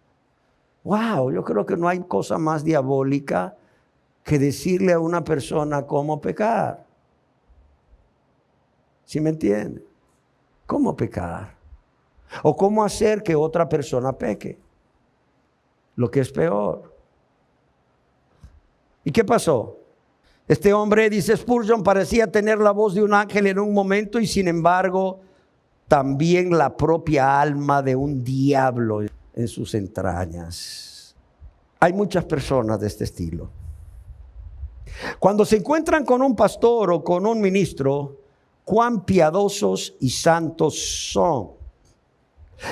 Wow, yo creo que no hay cosa más diabólica que decirle a una persona cómo pecar. ¿Sí me entiende? ¿Cómo pecar? O cómo hacer que otra persona peque. Lo que es peor. ¿Y qué pasó? Este hombre, dice Spurgeon, parecía tener la voz de un ángel en un momento, y sin embargo también la propia alma de un diablo. en sus entrañas. Hay muchas personas de este estilo. Cuando se encuentran con un pastor o con un ministro, cuán piadosos y santos son.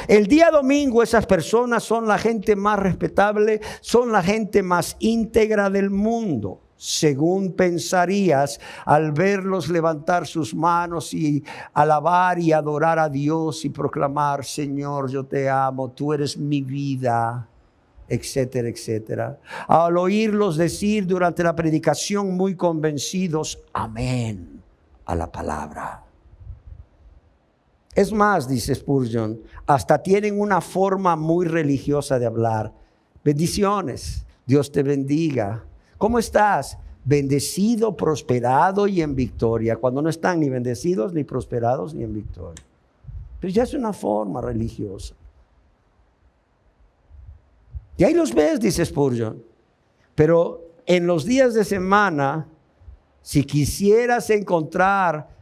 El día domingo esas personas son la gente más respetable, son la gente más íntegra del mundo, según pensarías al verlos levantar sus manos y alabar y adorar a Dios y proclamar: Señor, yo te amo, tú eres mi vida, etcétera, etcétera. Al oírlos decir durante la predicación muy convencidos: amén a la palabra. Es más, dice Spurgeon, hasta tienen una forma muy religiosa de hablar. Bendiciones, Dios te bendiga. ¿Cómo estás? Bendecido, prosperado y en victoria. Cuando no están ni bendecidos, ni prosperados, ni en victoria. Pero ya es una forma religiosa. Y ahí los ves, dice Spurgeon. Pero en los días de semana, si quisieras encontrar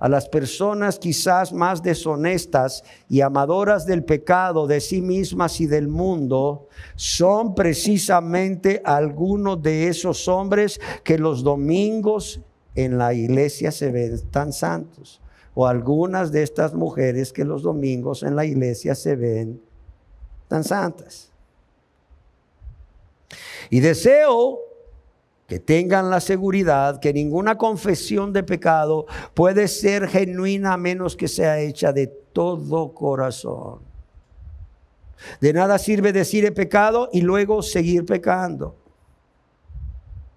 a las personas quizás más deshonestas y amadoras del pecado, de sí mismas y del mundo, son precisamente algunos de esos hombres que los domingos en la iglesia se ven tan santos, o algunas de estas mujeres que los domingos en la iglesia se ven tan santas. Y deseo que tengan la seguridad que ninguna confesión de pecado puede ser genuina a menos que sea hecha de todo corazón. De nada sirve decir he pecado y luego seguir pecando.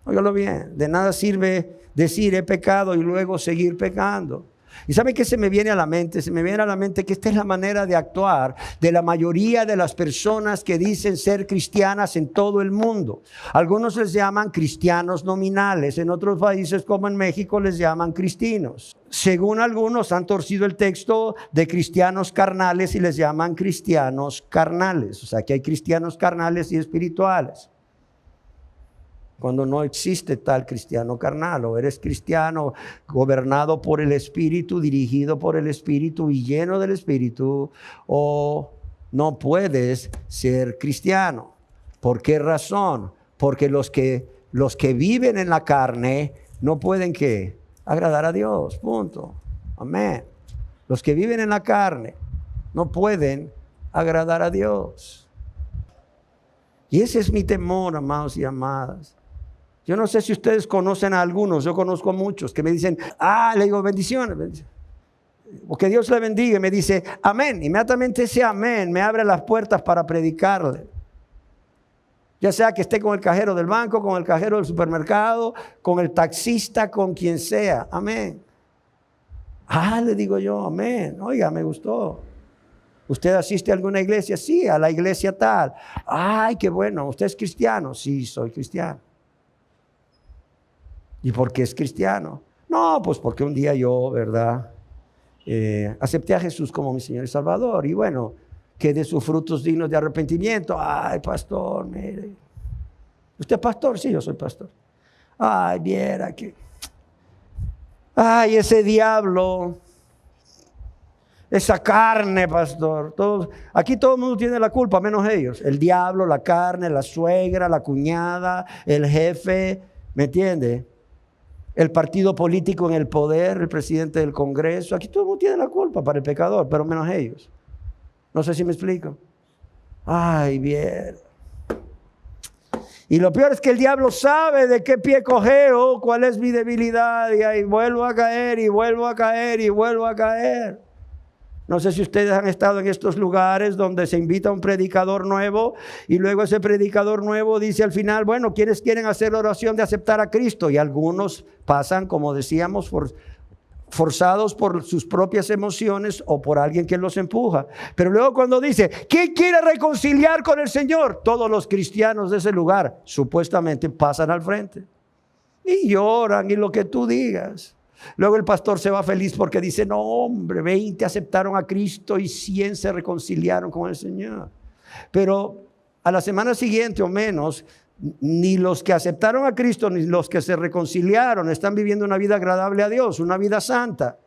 Óigalo bien, de nada sirve decir he pecado y luego seguir pecando. ¿Y sabe qué se me viene a la mente? Se me viene a la mente que esta es la manera de actuar de la mayoría de las personas que dicen ser cristianas en todo el mundo. Algunos les llaman cristianos nominales, en otros países como en México les llaman cristinos. Según algunos han torcido el texto de cristianos carnales y les llaman cristianos carnales. O sea que hay cristianos carnales y espirituales, cuando no existe tal cristiano carnal. O eres cristiano gobernado por el Espíritu, dirigido por el Espíritu y lleno del Espíritu, o no puedes ser cristiano. ¿Por qué razón? Porque los que viven en la carne no pueden ¿qué? Agradar a Dios, punto. Amén. Los que viven en la carne no pueden agradar a Dios. Y ese es mi temor, amados y amadas. Yo no sé si ustedes conocen a algunos, yo conozco a muchos que me dicen, le digo bendiciones, o que Dios le bendiga, y me dice amén. Inmediatamente ese amén me abre las puertas para predicarle. Ya sea que esté con el cajero del banco, con el cajero del supermercado, con el taxista, con quien sea, amén. Le digo yo, amén, oiga, me gustó. ¿Usted asiste a alguna iglesia? Sí, a la iglesia tal. Ay, qué bueno, ¿usted es cristiano? Sí, soy cristiano. ¿Y por qué es cristiano? No, pues porque un día yo, ¿verdad? Acepté a Jesús como mi Señor y Salvador. Y bueno, que de sus frutos dignos de arrepentimiento. Ay, pastor, mire. ¿Usted es pastor? Sí, yo soy pastor. Ay, viera que... Ay, ese diablo. Esa carne, pastor. Aquí todo el mundo tiene la culpa, menos ellos. El diablo, la carne, la suegra, la cuñada, el jefe. ¿Me entiende? El partido político en el poder, el presidente del Congreso. Aquí todo el mundo tiene la culpa para el pecador, pero menos ellos. No sé si me explico. Ay, bien. Y lo peor es que el diablo sabe de qué pie cojeo, cuál es mi debilidad. Y ahí vuelvo a caer, y vuelvo a caer, y vuelvo a caer. No sé si ustedes han estado en estos lugares donde se invita a un predicador nuevo y luego ese predicador nuevo dice al final, bueno, ¿quiénes quieren hacer la oración de aceptar a Cristo? Y algunos pasan, como decíamos, forzados por sus propias emociones o por alguien que los empuja. Pero luego cuando dice, ¿quién quiere reconciliar con el Señor? Todos los cristianos de ese lugar supuestamente pasan al frente y lloran y lo que tú digas. Luego el pastor se va feliz porque dice, no hombre, 20 aceptaron a Cristo y 100 se reconciliaron con el Señor. Pero a la semana siguiente o menos, ni los que aceptaron a Cristo ni los que se reconciliaron están viviendo una vida agradable a Dios, una vida santa,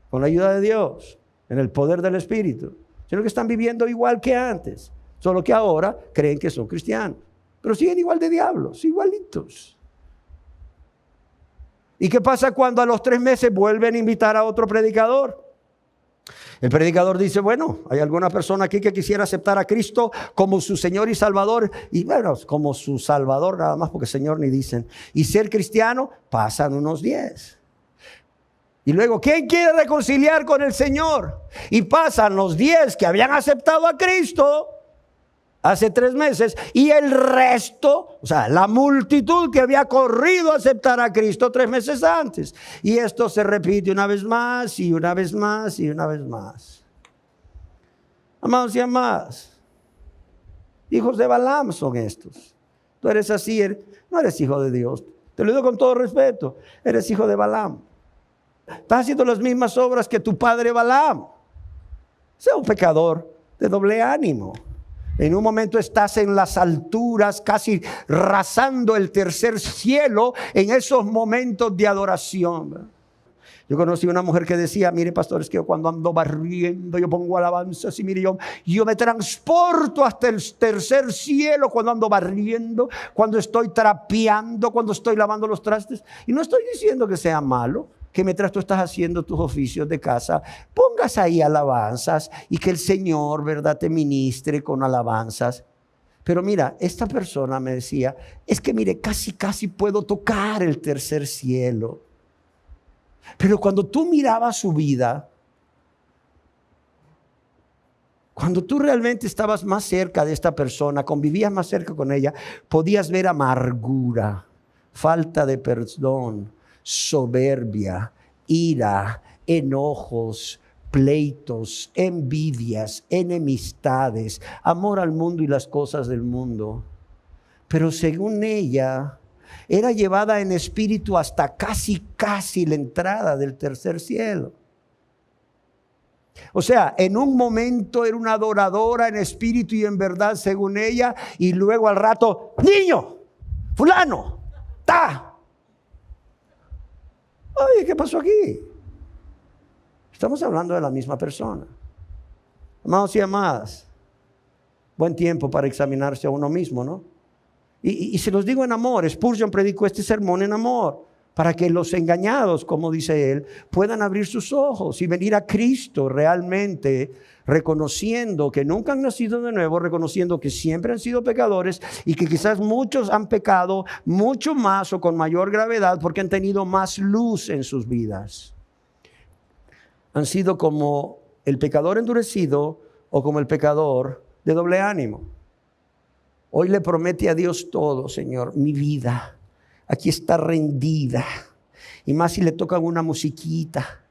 con la ayuda de Dios, en el poder del Espíritu, sino que están viviendo igual que antes. Solo que ahora creen que son cristianos. Pero siguen igual de diablos, igualitos. ¿Y qué pasa cuando a los 3 meses vuelven a invitar a otro predicador? El predicador dice, bueno, hay alguna persona aquí que quisiera aceptar a Cristo como su Señor y Salvador. Y bueno, como su Salvador nada más, porque Señor ni dicen. Y ser cristiano, pasan unos 10. Y luego, ¿quién quiere reconciliar con el Señor? Y pasan los 10 que habían aceptado a Cristo hace 3 meses, y el resto, o sea, la multitud que había corrido a aceptar a Cristo 3 meses antes. Y esto se repite una vez más, y una vez más, y una vez más. Amados y amadas, hijos de Balaam son estos. Tú eres así, no eres hijo de Dios. Te lo digo con todo respeto, eres hijo de Balaam. Estás haciendo las mismas obras que tu padre Balaam. Sea un pecador de doble ánimo. En un momento estás en las alturas, casi rasando el tercer cielo en esos momentos de adoración, ¿verdad? Yo conocí una mujer que decía, mire pastor, es que yo cuando ando barriendo, yo pongo alabanzas y mire, yo me transporto hasta el tercer cielo cuando ando barriendo, cuando estoy trapeando, cuando estoy lavando los trastes. Y no estoy diciendo que sea malo, que mientras tú estás haciendo tus oficios de casa, pongas ahí alabanzas y que el Señor, ¿verdad?, te ministre con alabanzas. Pero mira, esta persona me decía, es que mire, casi puedo tocar el tercer cielo. Pero cuando tú mirabas su vida, cuando tú realmente estabas más cerca de esta persona, convivías más cerca con ella, podías ver amargura, falta de perdón, soberbia, ira, enojos, pleitos, envidias, enemistades, amor al mundo y las cosas del mundo. Pero según ella, era llevada en espíritu hasta casi la entrada del tercer cielo. O sea, en un momento era una adoradora en espíritu y en verdad según ella, y luego al rato, niño, fulano, Oye, ¿qué pasó aquí? Estamos hablando de la misma persona. Amados y amadas, buen tiempo para examinarse a uno mismo, ¿no? Y se los digo en amor. Spurgeon predicó este sermón en amor, para que los engañados, como dice él, puedan abrir sus ojos y venir a Cristo realmente, reconociendo que nunca han nacido de nuevo, reconociendo que siempre han sido pecadores y que quizás muchos han pecado mucho más o con mayor gravedad porque han tenido más luz en sus vidas. Han sido como el pecador endurecido o como el pecador de doble ánimo. Hoy le promete a Dios todo, Señor, mi vida aquí está rendida. Y más si le tocan una musiquita.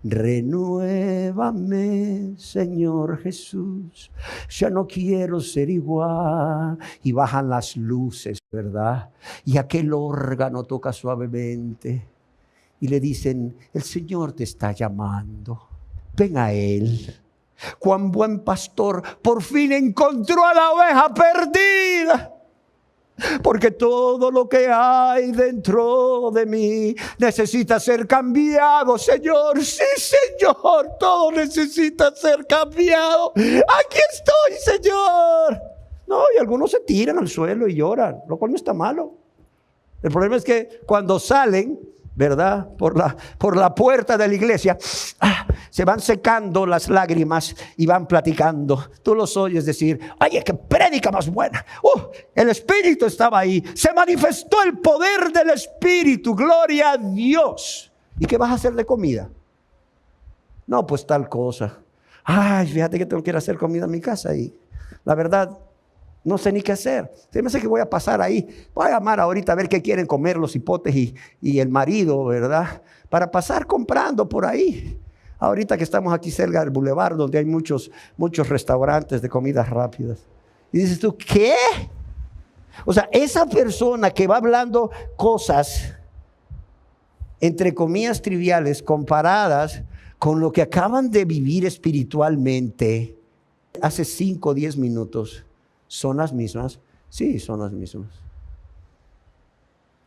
Renuévame, Señor Jesús, ya no quiero ser igual. Y bajan las luces, ¿verdad? Y aquel órgano toca suavemente. Y le dicen, el Señor te está llamando. Ven a Él. Cuán buen pastor por fin encontró a la oveja perdida. Porque todo lo que hay dentro de mí necesita ser cambiado, Señor. Sí, Señor, todo necesita ser cambiado. Aquí estoy, Señor. No, y algunos se tiran al suelo y lloran, lo cual no está malo. El problema es que cuando salen, ¿verdad?, por la puerta de la iglesia, se van secando las lágrimas y van platicando. Tú los oyes decir, oye, qué prédica más buena. El Espíritu estaba ahí. Se manifestó el poder del Espíritu. Gloria a Dios. ¿Y qué vas a hacer de comida? No, pues tal cosa. Ay, fíjate que tengo que ir a hacer comida en mi casa y la verdad, no sé ni qué hacer. Se me hace que voy a pasar ahí. Voy a llamar ahorita a ver qué quieren comer los hipotes y el marido, ¿verdad? Para pasar comprando por ahí. Ahorita que estamos aquí cerca del bulevar, donde hay muchos restaurantes de comidas rápidas. Y dices tú, ¿qué? O sea, esa persona que va hablando cosas, entre comillas triviales, comparadas con lo que acaban de vivir espiritualmente hace 5 o 10 minutos, ¿son las mismas? Sí, son las mismas.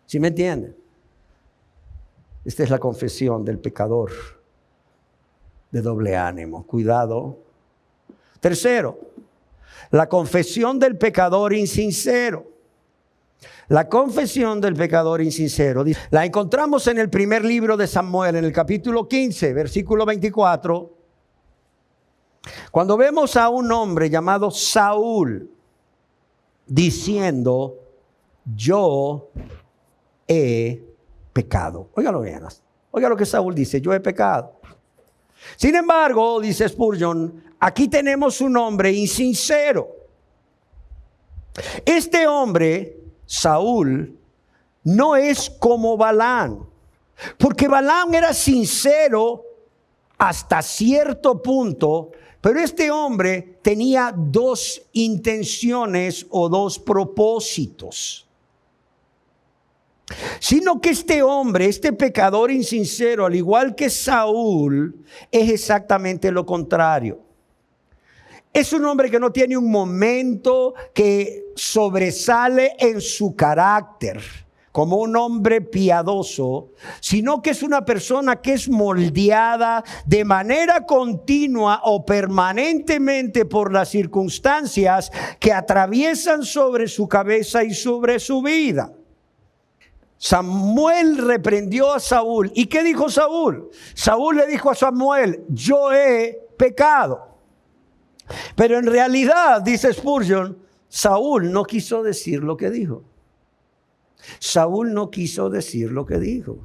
¿Sí me entienden? Esta es la confesión del pecador de doble ánimo. Cuidado. Tercero, La confesión del pecador insincero. La confesión del pecador insincero. La encontramos en el primer libro de Samuel, en el capítulo 15, versículo 24. Cuando vemos a un hombre llamado Saúl diciendo, yo he pecado. Óigalo bien. Oiga lo que Saúl dice, yo he pecado. Sin embargo, dice Spurgeon, aquí tenemos un hombre insincero. Este hombre, Saúl, no es como Balaam, porque Balaam era sincero hasta cierto punto, pero este hombre tenía dos intenciones o dos propósitos. Sino que este hombre, este pecador insincero, al igual que Saúl, es exactamente lo contrario. Es un hombre que no tiene un momento que sobresale en su carácter como un hombre piadoso, sino que es una persona que es moldeada de manera continua o permanentemente por las circunstancias que atraviesan sobre su cabeza y sobre su vida. Samuel reprendió a Saúl. ¿Y qué dijo Saúl? Saúl le dijo a Samuel, yo he pecado. Pero en realidad, dice Spurgeon, Saúl no quiso decir lo que dijo. Saúl no quiso decir lo que dijo.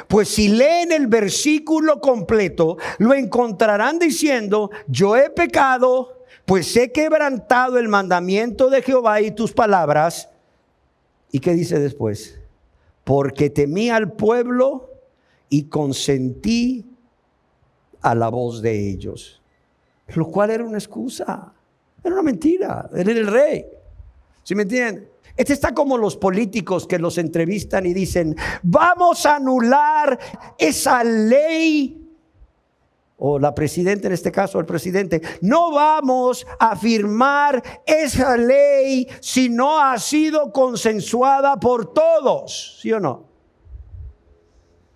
Pues si leen el versículo completo, lo encontrarán diciendo, yo he pecado, pues he quebrantado el mandamiento de Jehová y tus palabras. ¿Y qué dice después? Porque temí al pueblo y consentí a la voz de ellos. Lo cual era una excusa, era una mentira, él era el rey. ¿Sí me entienden? Este está como los políticos que los entrevistan y dicen, vamos a anular esa ley. O la presidenta, en este caso el presidente, no vamos a firmar esa ley si no ha sido consensuada por todos, ¿sí o no?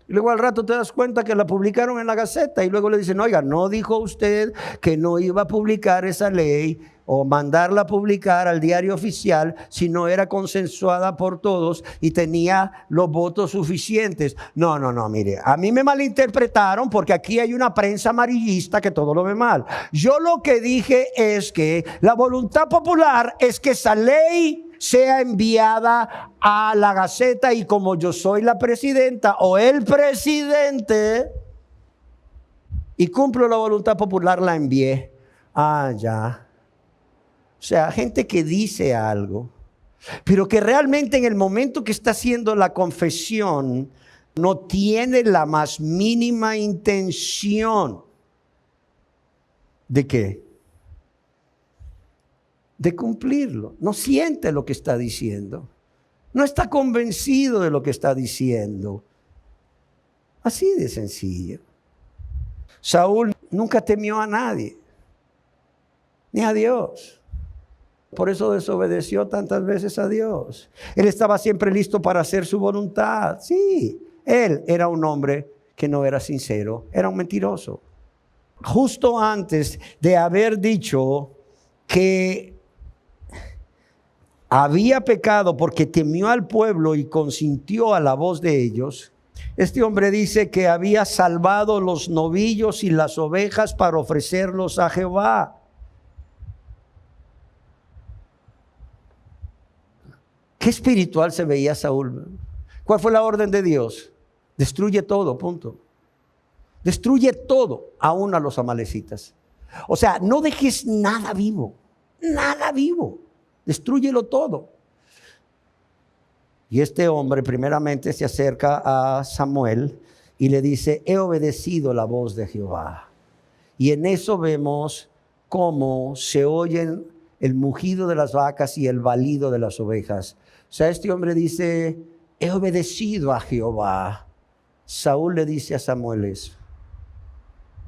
Y luego al rato te das cuenta que la publicaron en la Gaceta y luego le dicen, oiga, ¿no dijo usted que no iba a publicar esa ley o mandarla a publicar al diario oficial si no era consensuada por todos y tenía los votos suficientes? No, mire, a mí me malinterpretaron porque aquí hay una prensa amarillista que todo lo ve mal. Yo lo que dije es que la voluntad popular es que esa ley sea enviada a la Gaceta y como yo soy la presidenta o el presidente y cumplo la voluntad popular, la envié. Ah, ya. O sea, gente que dice algo, pero que realmente en el momento que está haciendo la confesión no tiene la más mínima intención de ¿qué? De cumplirlo. No siente lo que está diciendo. No está convencido de lo que está diciendo. Así de sencillo. Saúl nunca temió a nadie, ni a Dios. Por eso desobedeció tantas veces a Dios. Él estaba siempre listo para hacer su voluntad. Sí, él era un hombre que no era sincero, era un mentiroso. Justo antes de haber dicho que había pecado porque temió al pueblo y consintió a la voz de ellos, este hombre dice que había salvado los novillos y las ovejas para ofrecerlos a Jehová. ¿Qué espiritual se veía Saúl? ¿Cuál fue la orden de Dios? Destruye todo, punto. Destruye todo, aún a los amalecitas. O sea, no dejes nada vivo, nada vivo. Destrúyelo todo. Y este hombre primeramente se acerca a Samuel y le dice, he obedecido la voz de Jehová. Y en eso vemos cómo se oyen el mugido de las vacas y el balido de las ovejas. O sea, este hombre dice, he obedecido a Jehová. Saúl le dice a Samuel eso.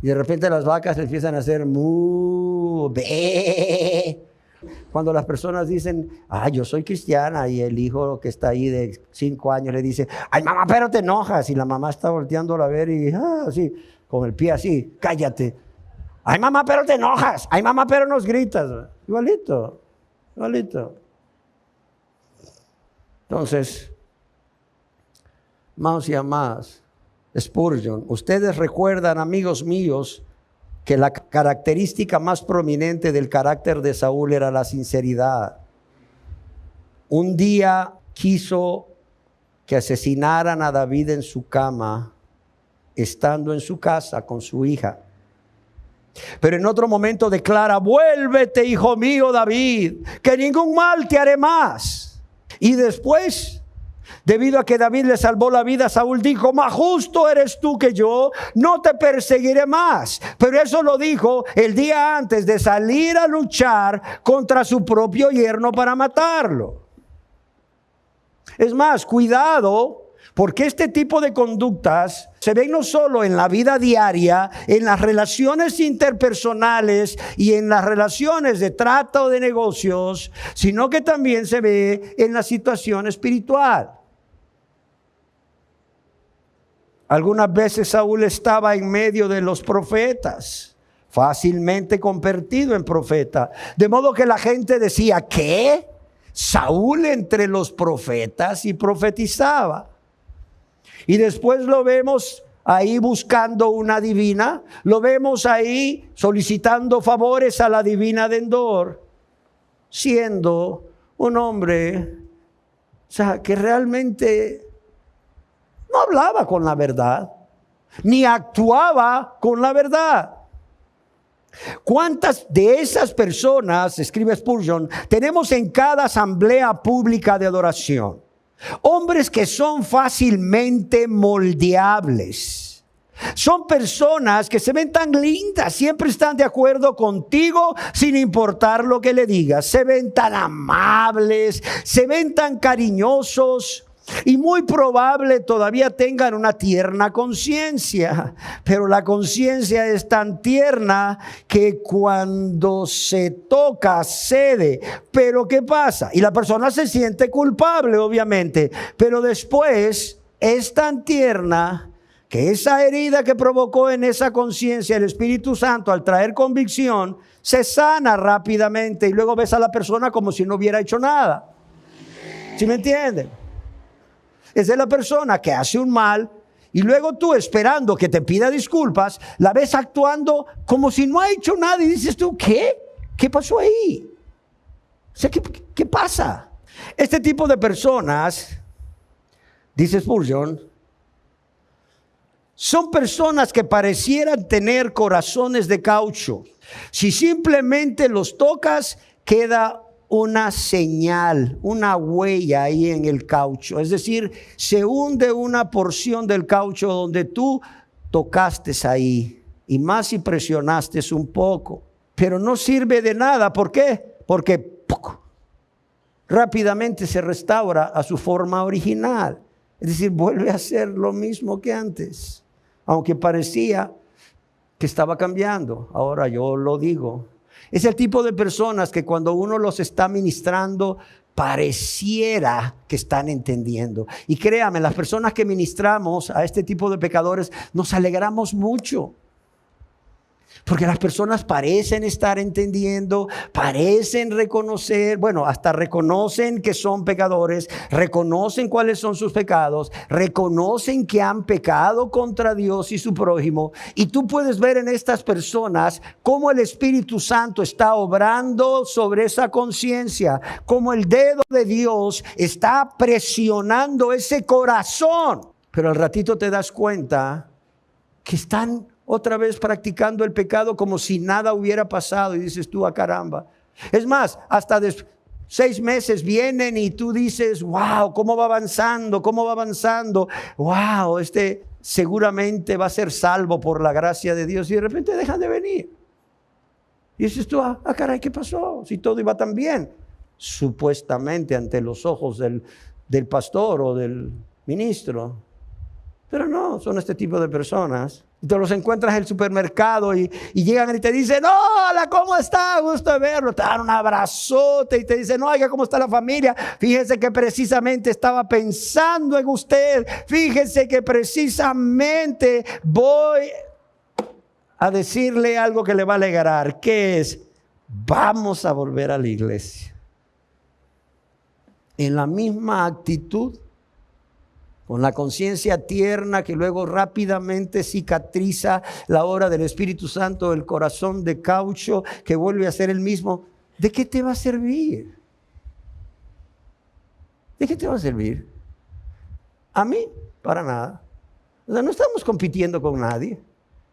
Y de repente las vacas le empiezan a hacer mu, be. Cuando las personas dicen, yo soy cristiana, y el hijo que está ahí de 5 años le dice, ay mamá, pero te enojas, y la mamá está volteándola a ver y así, con el pie así, cállate. Ay, mamá, pero te enojas. Ay, mamá, pero nos gritas. Igualito. Entonces, hermanos y amadas, Spurgeon, ustedes recuerdan, amigos míos, que la característica más prominente del carácter de Saúl era la sinceridad. Un día quiso que asesinaran a David en su cama, estando en su casa con su hija. Pero en otro momento declara: vuélvete, hijo mío David, que ningún mal te haré más. Y después, debido a que David le salvó la vida, Saúl dijo: más justo eres tú que yo, no te perseguiré más. Pero eso lo dijo el día antes de salir a luchar contra su propio yerno para matarlo. Es más, cuidado, porque este tipo de conductas se ven no solo en la vida diaria, en las relaciones interpersonales y en las relaciones de trata o de negocios, sino que también se ve en la situación espiritual. Algunas veces Saúl estaba en medio de los profetas, fácilmente convertido en profeta, de modo que la gente decía: ¿qué? Saúl entre los profetas, y profetizaba. Y después lo vemos ahí buscando una divina, lo vemos ahí solicitando favores a la divina de Endor, siendo un hombre, que realmente no hablaba con la verdad, ni actuaba con la verdad. ¿Cuántas de esas personas, escribe Spurgeon, tenemos en cada asamblea pública de adoración? Hombres que son fácilmente moldeables. Son personas que se ven tan lindas, siempre están de acuerdo contigo sin importar lo que le digas. Se ven tan amables, se ven tan cariñosos. Y muy probable todavía tengan una tierna conciencia, pero la conciencia es tan tierna que cuando se toca cede. Pero ¿qué pasa? Y la persona se siente culpable, obviamente, pero después es tan tierna que esa herida que provocó en esa conciencia el Espíritu Santo al traer convicción se sana rápidamente, y luego ves a la persona como si no hubiera hecho nada. ¿Sí me entienden? Esa es la persona que hace un mal y luego tú, esperando que te pida disculpas, la ves actuando como si no ha hecho nada, y dices tú: ¿qué? ¿Qué pasó ahí? O sea, ¿qué pasa? Este tipo de personas, dice Spurgeon, son personas que parecieran tener corazones de caucho. Si simplemente los tocas, queda una señal, una huella ahí en el caucho. Es decir, se hunde una porción del caucho donde tú tocaste ahí, y más si presionaste un poco. Pero no sirve de nada. ¿Por qué? Porque rápidamente se restaura a su forma original. Es decir, vuelve a ser lo mismo que antes, aunque parecía que estaba cambiando. Ahora yo lo digo. Es el tipo de personas que cuando uno los está ministrando, pareciera que están entendiendo. Y créame, las personas que ministramos a este tipo de pecadores nos alegramos mucho. Porque las personas parecen estar entendiendo, parecen reconocer, bueno, hasta reconocen que son pecadores, reconocen cuáles son sus pecados, reconocen que han pecado contra Dios y su prójimo. Y tú puedes ver en estas personas cómo el Espíritu Santo está obrando sobre esa conciencia, cómo el dedo de Dios está presionando ese corazón. Pero al ratito te das cuenta que están otra vez practicando el pecado como si nada hubiera pasado, y dices tú: a caramba. Es más, hasta 6 meses vienen y tú dices: wow, ¿cómo va avanzando? ¿Cómo va avanzando? Wow, seguramente va a ser salvo por la gracia de Dios, y de repente dejan de venir. Y dices tú: caray, ¿qué pasó? Si todo iba tan bien, supuestamente ante los ojos del pastor o del ministro. Pero no, son este tipo de personas. Te los encuentras en el supermercado y llegan y te dicen: hola, ¿cómo está? Gusto de verlo. Te dan un abrazote y te dicen: oiga, ¿cómo está la familia? Fíjese que precisamente estaba pensando en usted. Fíjese que precisamente voy... a decirle algo que le va a alegrar, que es, vamos a volver a la iglesia. En la misma actitud, con la conciencia tierna que luego rápidamente cicatriza la obra del Espíritu Santo, el corazón de caucho que vuelve a ser el mismo. ¿De qué te va a servir? ¿De qué te va a servir? A mí, para nada. O sea, no estamos compitiendo con nadie,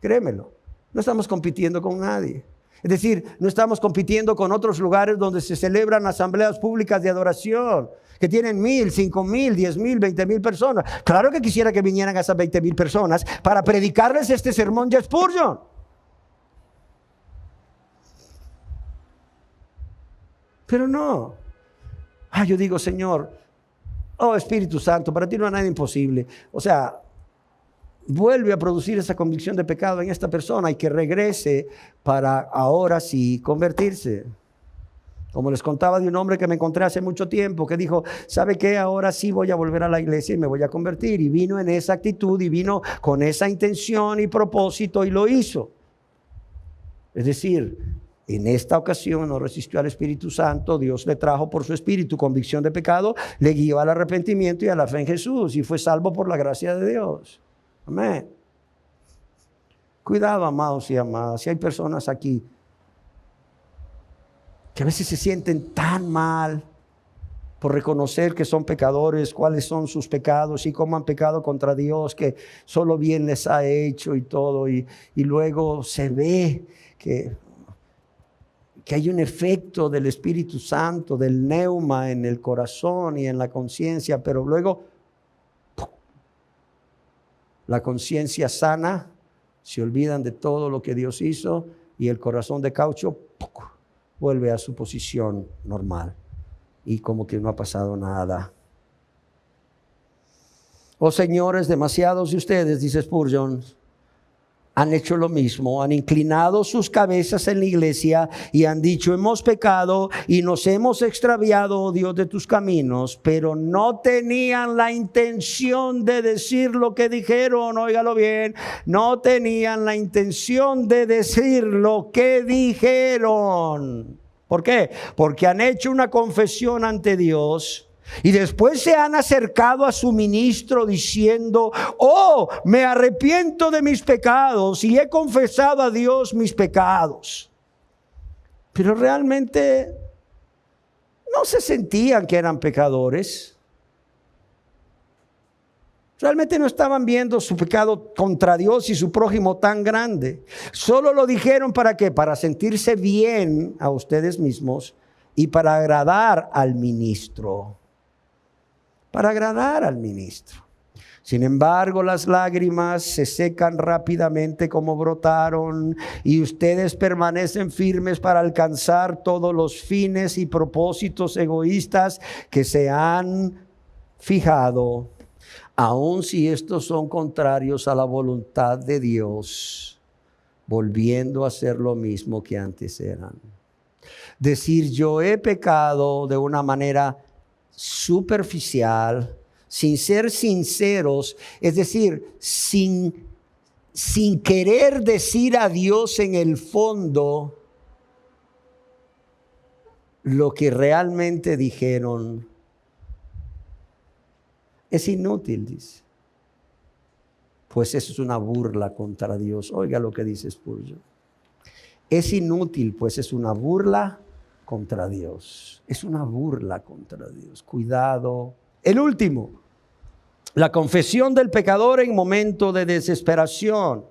créemelo. No estamos compitiendo con nadie. Es decir, no estamos compitiendo con otros lugares donde se celebran asambleas públicas de adoración, que tienen 1,000, 5,000, 10,000, 20,000 personas. Claro que quisiera que vinieran esas 20,000 personas para predicarles este sermón de Spurgeon. Pero no. Yo digo, Señor, oh Espíritu Santo, para ti no hay nada imposible. O sea, vuelve a producir esa convicción de pecado en esta persona y que regrese para ahora sí convertirse. Como les contaba de un hombre que me encontré hace mucho tiempo, que dijo, ¿sabe qué? Ahora sí voy a volver a la iglesia y me voy a convertir. Y vino en esa actitud y vino con esa intención y propósito y lo hizo. Es decir, en esta ocasión no resistió al Espíritu Santo, Dios le trajo por su Espíritu convicción de pecado, le guió al arrepentimiento y a la fe en Jesús y fue salvo por la gracia de Dios. Amén. Cuidado, amados y amadas, si hay personas aquí que a veces se sienten tan mal por reconocer que son pecadores, cuáles son sus pecados y cómo han pecado contra Dios, que solo bien les ha hecho y todo, y luego se ve que hay un efecto del Espíritu Santo, del neuma en el corazón y en la conciencia, pero luego la conciencia sana, se olvidan de todo lo que Dios hizo y el corazón de caucho vuelve a su posición normal y como que no ha pasado nada. Oh señores, demasiados de ustedes, dice Spurgeon, han hecho lo mismo, han inclinado sus cabezas en la iglesia y han dicho, hemos pecado y nos hemos extraviado, oh Dios, de tus caminos, pero no tenían la intención de decir lo que dijeron, óigalo bien, no tenían la intención de decir lo que dijeron. ¿Por qué? Porque han hecho una confesión ante Dios y después se han acercado a su ministro diciendo, oh, me arrepiento de mis pecados y he confesado a Dios mis pecados. Pero realmente no se sentían que eran pecadores. Realmente no estaban viendo su pecado contra Dios y su prójimo tan grande. Solo lo dijeron ¿para qué? Para sentirse bien a ustedes mismos y para agradar al ministro. Para agradar al ministro. Sin embargo, las lágrimas se secan rápidamente como brotaron y ustedes permanecen firmes para alcanzar todos los fines y propósitos egoístas que se han fijado, aun si estos son contrarios a la voluntad de Dios, volviendo a ser lo mismo que antes eran. Decir yo he pecado de una manera superficial, sin ser sinceros, es decir, sin querer decir a Dios en el fondo lo que realmente dijeron, es inútil, dice. Pues eso es una burla contra Dios. Oiga lo que dice Spurgeon. Es inútil, pues es una burla contra Dios. Es una burla contra Dios. Cuidado. El último, la confesión del pecador en momento de desesperación.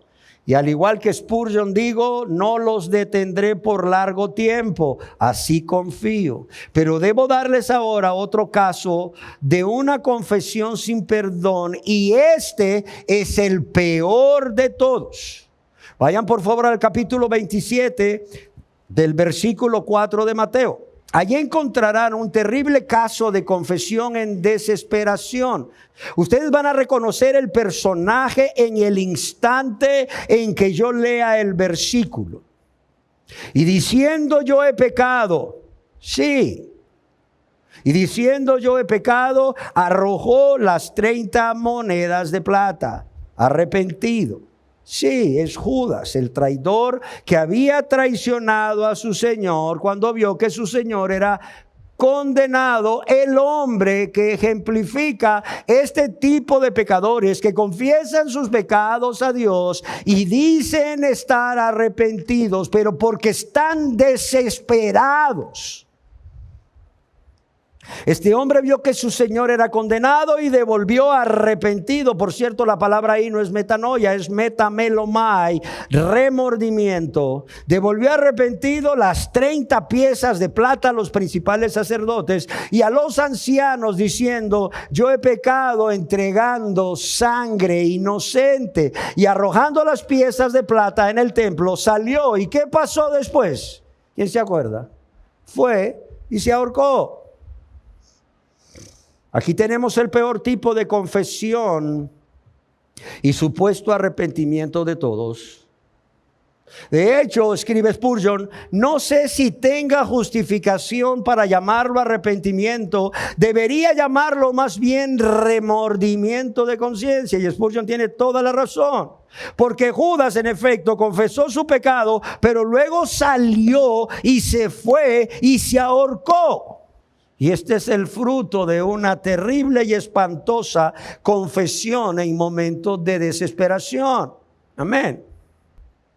Y al igual que Spurgeon digo, no los detendré por largo tiempo, así confío. Pero debo darles ahora otro caso de una confesión sin perdón, y este es el peor de todos. Vayan por favor al capítulo 27 del versículo 4 de Mateo. Allí encontrarán un terrible caso de confesión en desesperación. Ustedes van a reconocer el personaje en el instante en que yo lea el versículo. Y diciendo yo he pecado, sí. Y diciendo yo he pecado, arrojó las 30 monedas de plata, arrepentido. Sí, es Judas, el traidor que había traicionado a su Señor cuando vio que su Señor era condenado, el hombre que ejemplifica este tipo de pecadores que confiesan sus pecados a Dios y dicen estar arrepentidos, pero porque están desesperados. Este hombre vio que su Señor era condenado y devolvió arrepentido. Por cierto, la palabra ahí no es metanoia, es metamelomai, remordimiento. Devolvió arrepentido las 30 piezas de plata a los principales sacerdotes y a los ancianos, diciendo: yo he pecado entregando sangre inocente. Y arrojando las piezas de plata en el templo, salió. ¿Y qué pasó después? ¿Quién se acuerda? Fue y se ahorcó. Aquí tenemos el peor tipo de confesión y supuesto arrepentimiento de todos. De hecho, escribe Spurgeon, no sé si tenga justificación para llamarlo arrepentimiento. Debería llamarlo más bien remordimiento de conciencia. Y Spurgeon tiene toda la razón. Porque Judas, en efecto, confesó su pecado, pero luego salió y se fue y se ahorcó. Y este es el fruto de una terrible y espantosa confesión en momentos de desesperación. Amén.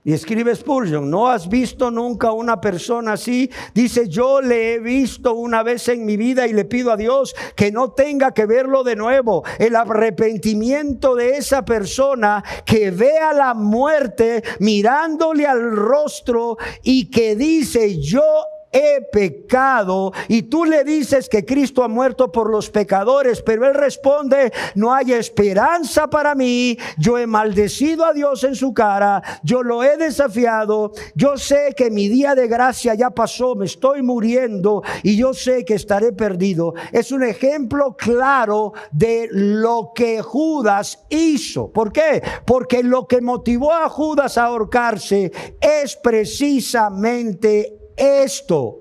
Y escribe Spurgeon, ¿no has visto nunca una persona así? Dice, yo le he visto una vez en mi vida y le pido a Dios que no tenga que verlo de nuevo. El arrepentimiento de esa persona que vea la muerte mirándole al rostro y que dice, yo he pecado, y tú le dices que Cristo ha muerto por los pecadores, pero él responde, no hay esperanza para mí, yo he maldecido a Dios en su cara, yo lo he desafiado, yo sé que mi día de gracia ya pasó, me estoy muriendo y yo sé que estaré perdido. Es un ejemplo claro de lo que Judas hizo. ¿Por qué? Porque lo que motivó a Judas a ahorcarse es precisamente esto,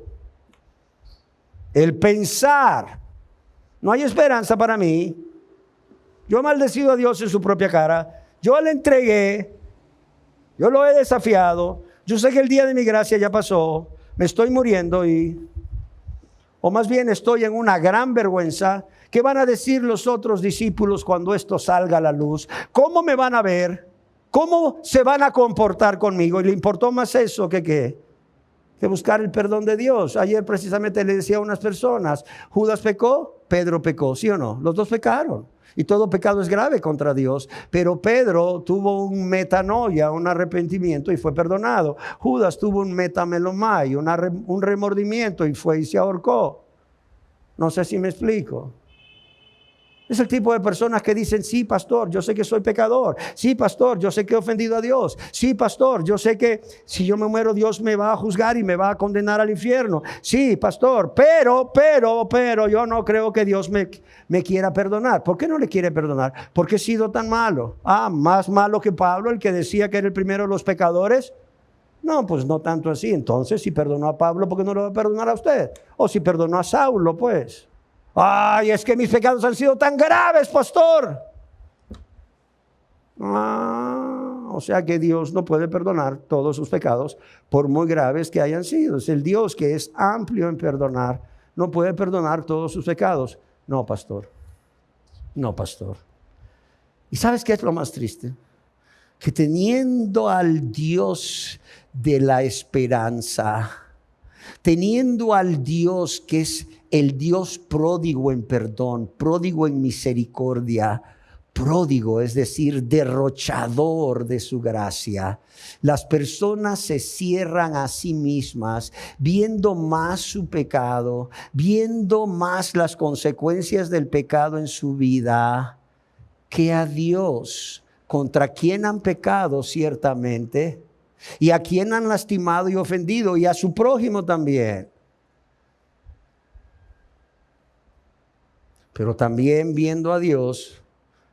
el pensar, no hay esperanza para mí, yo he maldecido a Dios en su propia cara, yo le entregué, yo lo he desafiado, yo sé que el día de mi gracia ya pasó, me estoy muriendo o más bien estoy en una gran vergüenza. ¿Qué van a decir los otros discípulos cuando esto salga a la luz? ¿Cómo me van a ver? ¿Cómo se van a comportar conmigo? Y le importó más eso que buscar el perdón de Dios. Ayer precisamente le decía a unas personas, Judas pecó, Pedro pecó, ¿sí o no? Los dos pecaron. Y todo pecado es grave contra Dios. Pero Pedro tuvo un metanoia, un arrepentimiento y fue perdonado. Judas tuvo un metamelomai, un remordimiento y fue y se ahorcó. No sé si me explico. Es el tipo de personas que dicen, sí, pastor, yo sé que soy pecador. Sí, pastor, yo sé que he ofendido a Dios. Sí, pastor, yo sé que si yo me muero, Dios me va a juzgar y me va a condenar al infierno. Sí, pastor, pero yo no creo que Dios me quiera perdonar. ¿Por qué no le quiere perdonar? Porque he sido tan malo. Más malo que Pablo, el que decía que era el primero de los pecadores. No, pues no tanto así. Entonces, si perdonó a Pablo, ¿por qué no lo va a perdonar a usted? O si perdonó a Saulo, pues. Ay, es que mis pecados han sido tan graves, pastor. O sea que Dios no puede perdonar todos sus pecados, por muy graves que hayan sido. Es el Dios que es amplio en perdonar, no puede perdonar todos sus pecados. No, pastor. No, pastor. ¿Y sabes qué es lo más triste? Que teniendo al Dios de la esperanza, teniendo al Dios que es el Dios pródigo en perdón, pródigo en misericordia, pródigo, es decir, derrochador de su gracia, las personas se cierran a sí mismas, viendo más su pecado, viendo más las consecuencias del pecado en su vida, que a Dios, contra quien han pecado ciertamente, y a quien han lastimado y ofendido, y a su prójimo también. Pero también viendo a Dios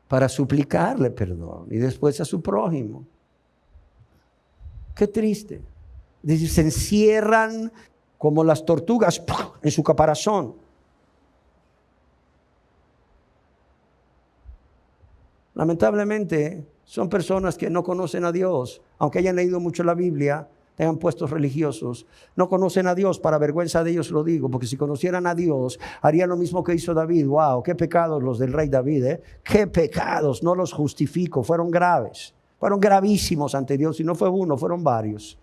para suplicarle perdón y después a su prójimo. Qué triste. Dice, se encierran como las tortugas en su caparazón. Lamentablemente, Son personas que no conocen a Dios, aunque hayan leído mucho la Biblia, tengan puestos religiosos. No conocen a Dios, para vergüenza de ellos lo digo, porque si conocieran a Dios, harían lo mismo que hizo David. ¡Wow! ¡Qué pecados los del rey David! ¡Qué pecados! No los justifico, fueron graves, fueron gravísimos ante Dios, y no fue uno, fueron varios.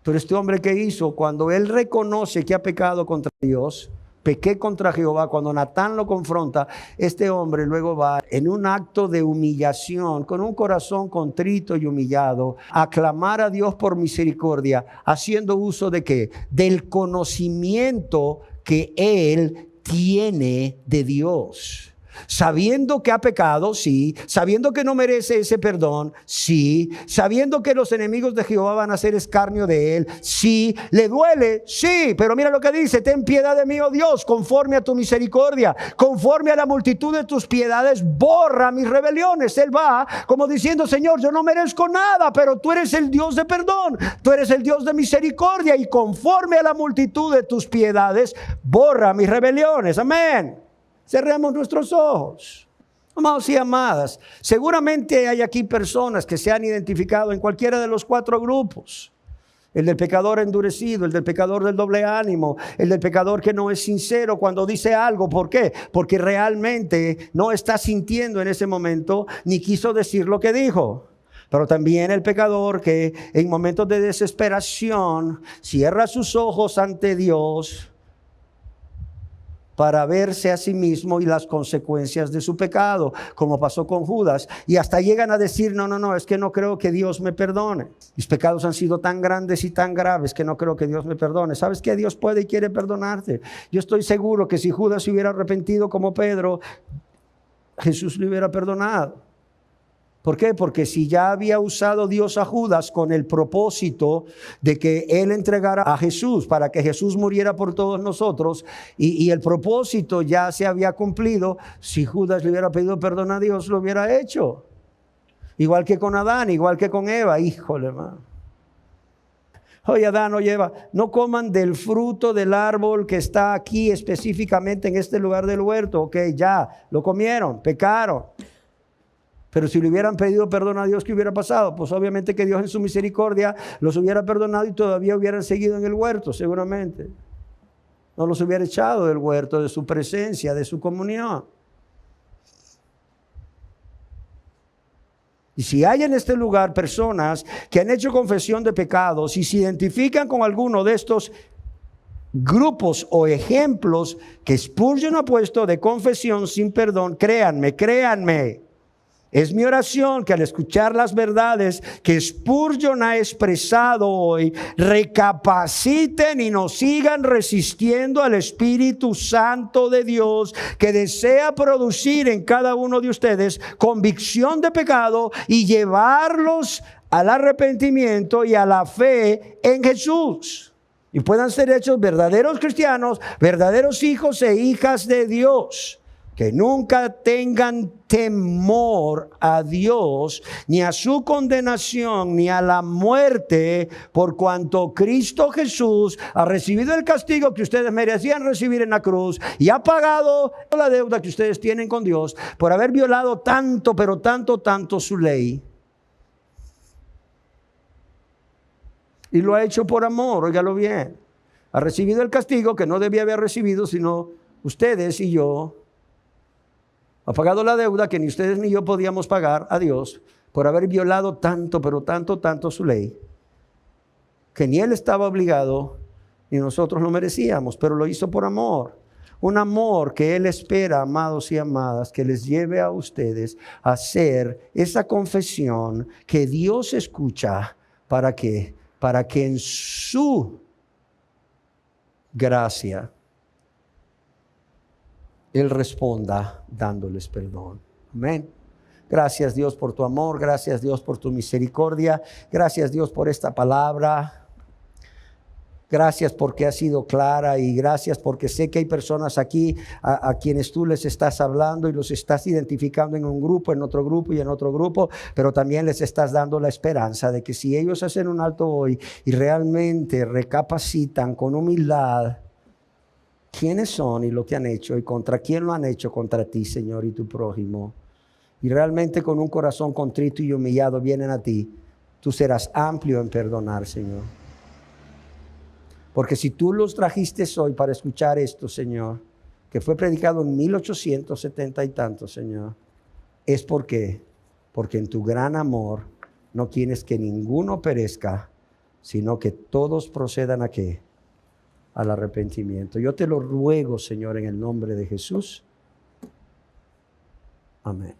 Pero este hombre, ¿qué hizo? Cuando él reconoce que ha pecado contra Dios, pequé contra Jehová, cuando Natán lo confronta, este hombre luego va en un acto de humillación, con un corazón contrito y humillado, a clamar a Dios por misericordia, haciendo uso ¿de qué? Del conocimiento que él tiene de Dios. Sabiendo que ha pecado, sí. Sabiendo que no merece ese perdón, sí. Sabiendo que los enemigos de Jehová van a hacer escarnio de él, sí. Le duele, sí. Pero mira lo que dice: ten piedad de mí, oh Dios, conforme a tu misericordia, conforme a la multitud de tus piedades, borra mis rebeliones. Él va como diciendo: Señor, yo no merezco nada, pero tú eres el Dios de perdón, tú eres el Dios de misericordia, y conforme a la multitud de tus piedades, borra mis rebeliones. Amén. Cerremos nuestros ojos. Amados y amadas, seguramente hay aquí personas que se han identificado en cualquiera de los 4 grupos. El del pecador endurecido, el del pecador del doble ánimo, el del pecador que no es sincero cuando dice algo. ¿Por qué? Porque realmente no está sintiendo en ese momento, ni quiso decir lo que dijo. Pero también el pecador que en momentos de desesperación cierra sus ojos ante Dios para verse a sí mismo y las consecuencias de su pecado, como pasó con Judas, y hasta llegan a decir: no, es que no creo que Dios me perdone. Mis pecados han sido tan grandes y tan graves que no creo que Dios me perdone. ¿Sabes qué? Dios puede y quiere perdonarte. Yo estoy seguro que si Judas se hubiera arrepentido como Pedro, Jesús le hubiera perdonado. ¿Por qué? Porque si ya había usado Dios a Judas con el propósito de que él entregara a Jesús para que Jesús muriera por todos nosotros, y el propósito ya se había cumplido, si Judas le hubiera pedido perdón a Dios, lo hubiera hecho. Igual que con Adán, igual que con Eva. Híjole, hermano. Oye, Adán, oye, Eva, no coman del fruto del árbol que está aquí específicamente en este lugar del huerto. Ok, ya, lo comieron, pecaron. Pero si le hubieran pedido perdón a Dios, ¿qué hubiera pasado? Pues obviamente que Dios en su misericordia los hubiera perdonado y todavía hubieran seguido en el huerto, seguramente. No los hubiera echado del huerto, de su presencia, de su comunión. Y si hay en este lugar personas que han hecho confesión de pecados y se identifican con alguno de estos grupos o ejemplos que Spurgeon ha puesto de confesión sin perdón, créanme. Es mi oración que al escuchar las verdades que Spurgeon ha expresado hoy, recapaciten y no sigan resistiendo al Espíritu Santo de Dios, que desea producir en cada uno de ustedes convicción de pecado y llevarlos al arrepentimiento y a la fe en Jesús. Y puedan ser hechos verdaderos cristianos, verdaderos hijos e hijas de Dios. Que nunca tengan temor a Dios, ni a su condenación, ni a la muerte, por cuanto Cristo Jesús ha recibido el castigo que ustedes merecían recibir en la cruz y ha pagado la deuda que ustedes tienen con Dios por haber violado tanto, pero tanto su ley. Y lo ha hecho por amor, óigalo bien. Ha recibido el castigo que no debía haber recibido, sino ustedes y yo. Ha pagado la deuda que ni ustedes ni yo podíamos pagar a Dios por haber violado tanto, pero tanto su ley, que ni Él estaba obligado ni nosotros lo merecíamos, pero lo hizo por amor. Un amor que Él espera, amados y amadas, que les lleve a ustedes a hacer esa confesión que Dios escucha. ¿Para qué? Para que en su gracia Él responda dándoles perdón. Amén. Gracias, Dios, por tu amor. Gracias, Dios, por tu misericordia. Gracias, Dios, por esta palabra. Gracias porque ha sido clara, y gracias porque sé que hay personas aquí a quienes tú les estás hablando y los estás identificando en un grupo, en otro grupo y en otro grupo, pero también les estás dando la esperanza de que si ellos hacen un alto hoy y realmente recapacitan con humildad quiénes son y lo que han hecho y contra quién lo han hecho, contra ti, Señor, y tu prójimo, y realmente con un corazón contrito y humillado vienen a ti, tú serás amplio en perdonar, Señor. Porque si tú los trajiste hoy para escuchar esto, Señor, que fue predicado en 1870 y tanto, Señor, es porque en tu gran amor no quieres que ninguno perezca, sino que todos procedan ¿a qué? Al arrepentimiento. Yo te lo ruego, Señor, en el nombre de Jesús. Amén.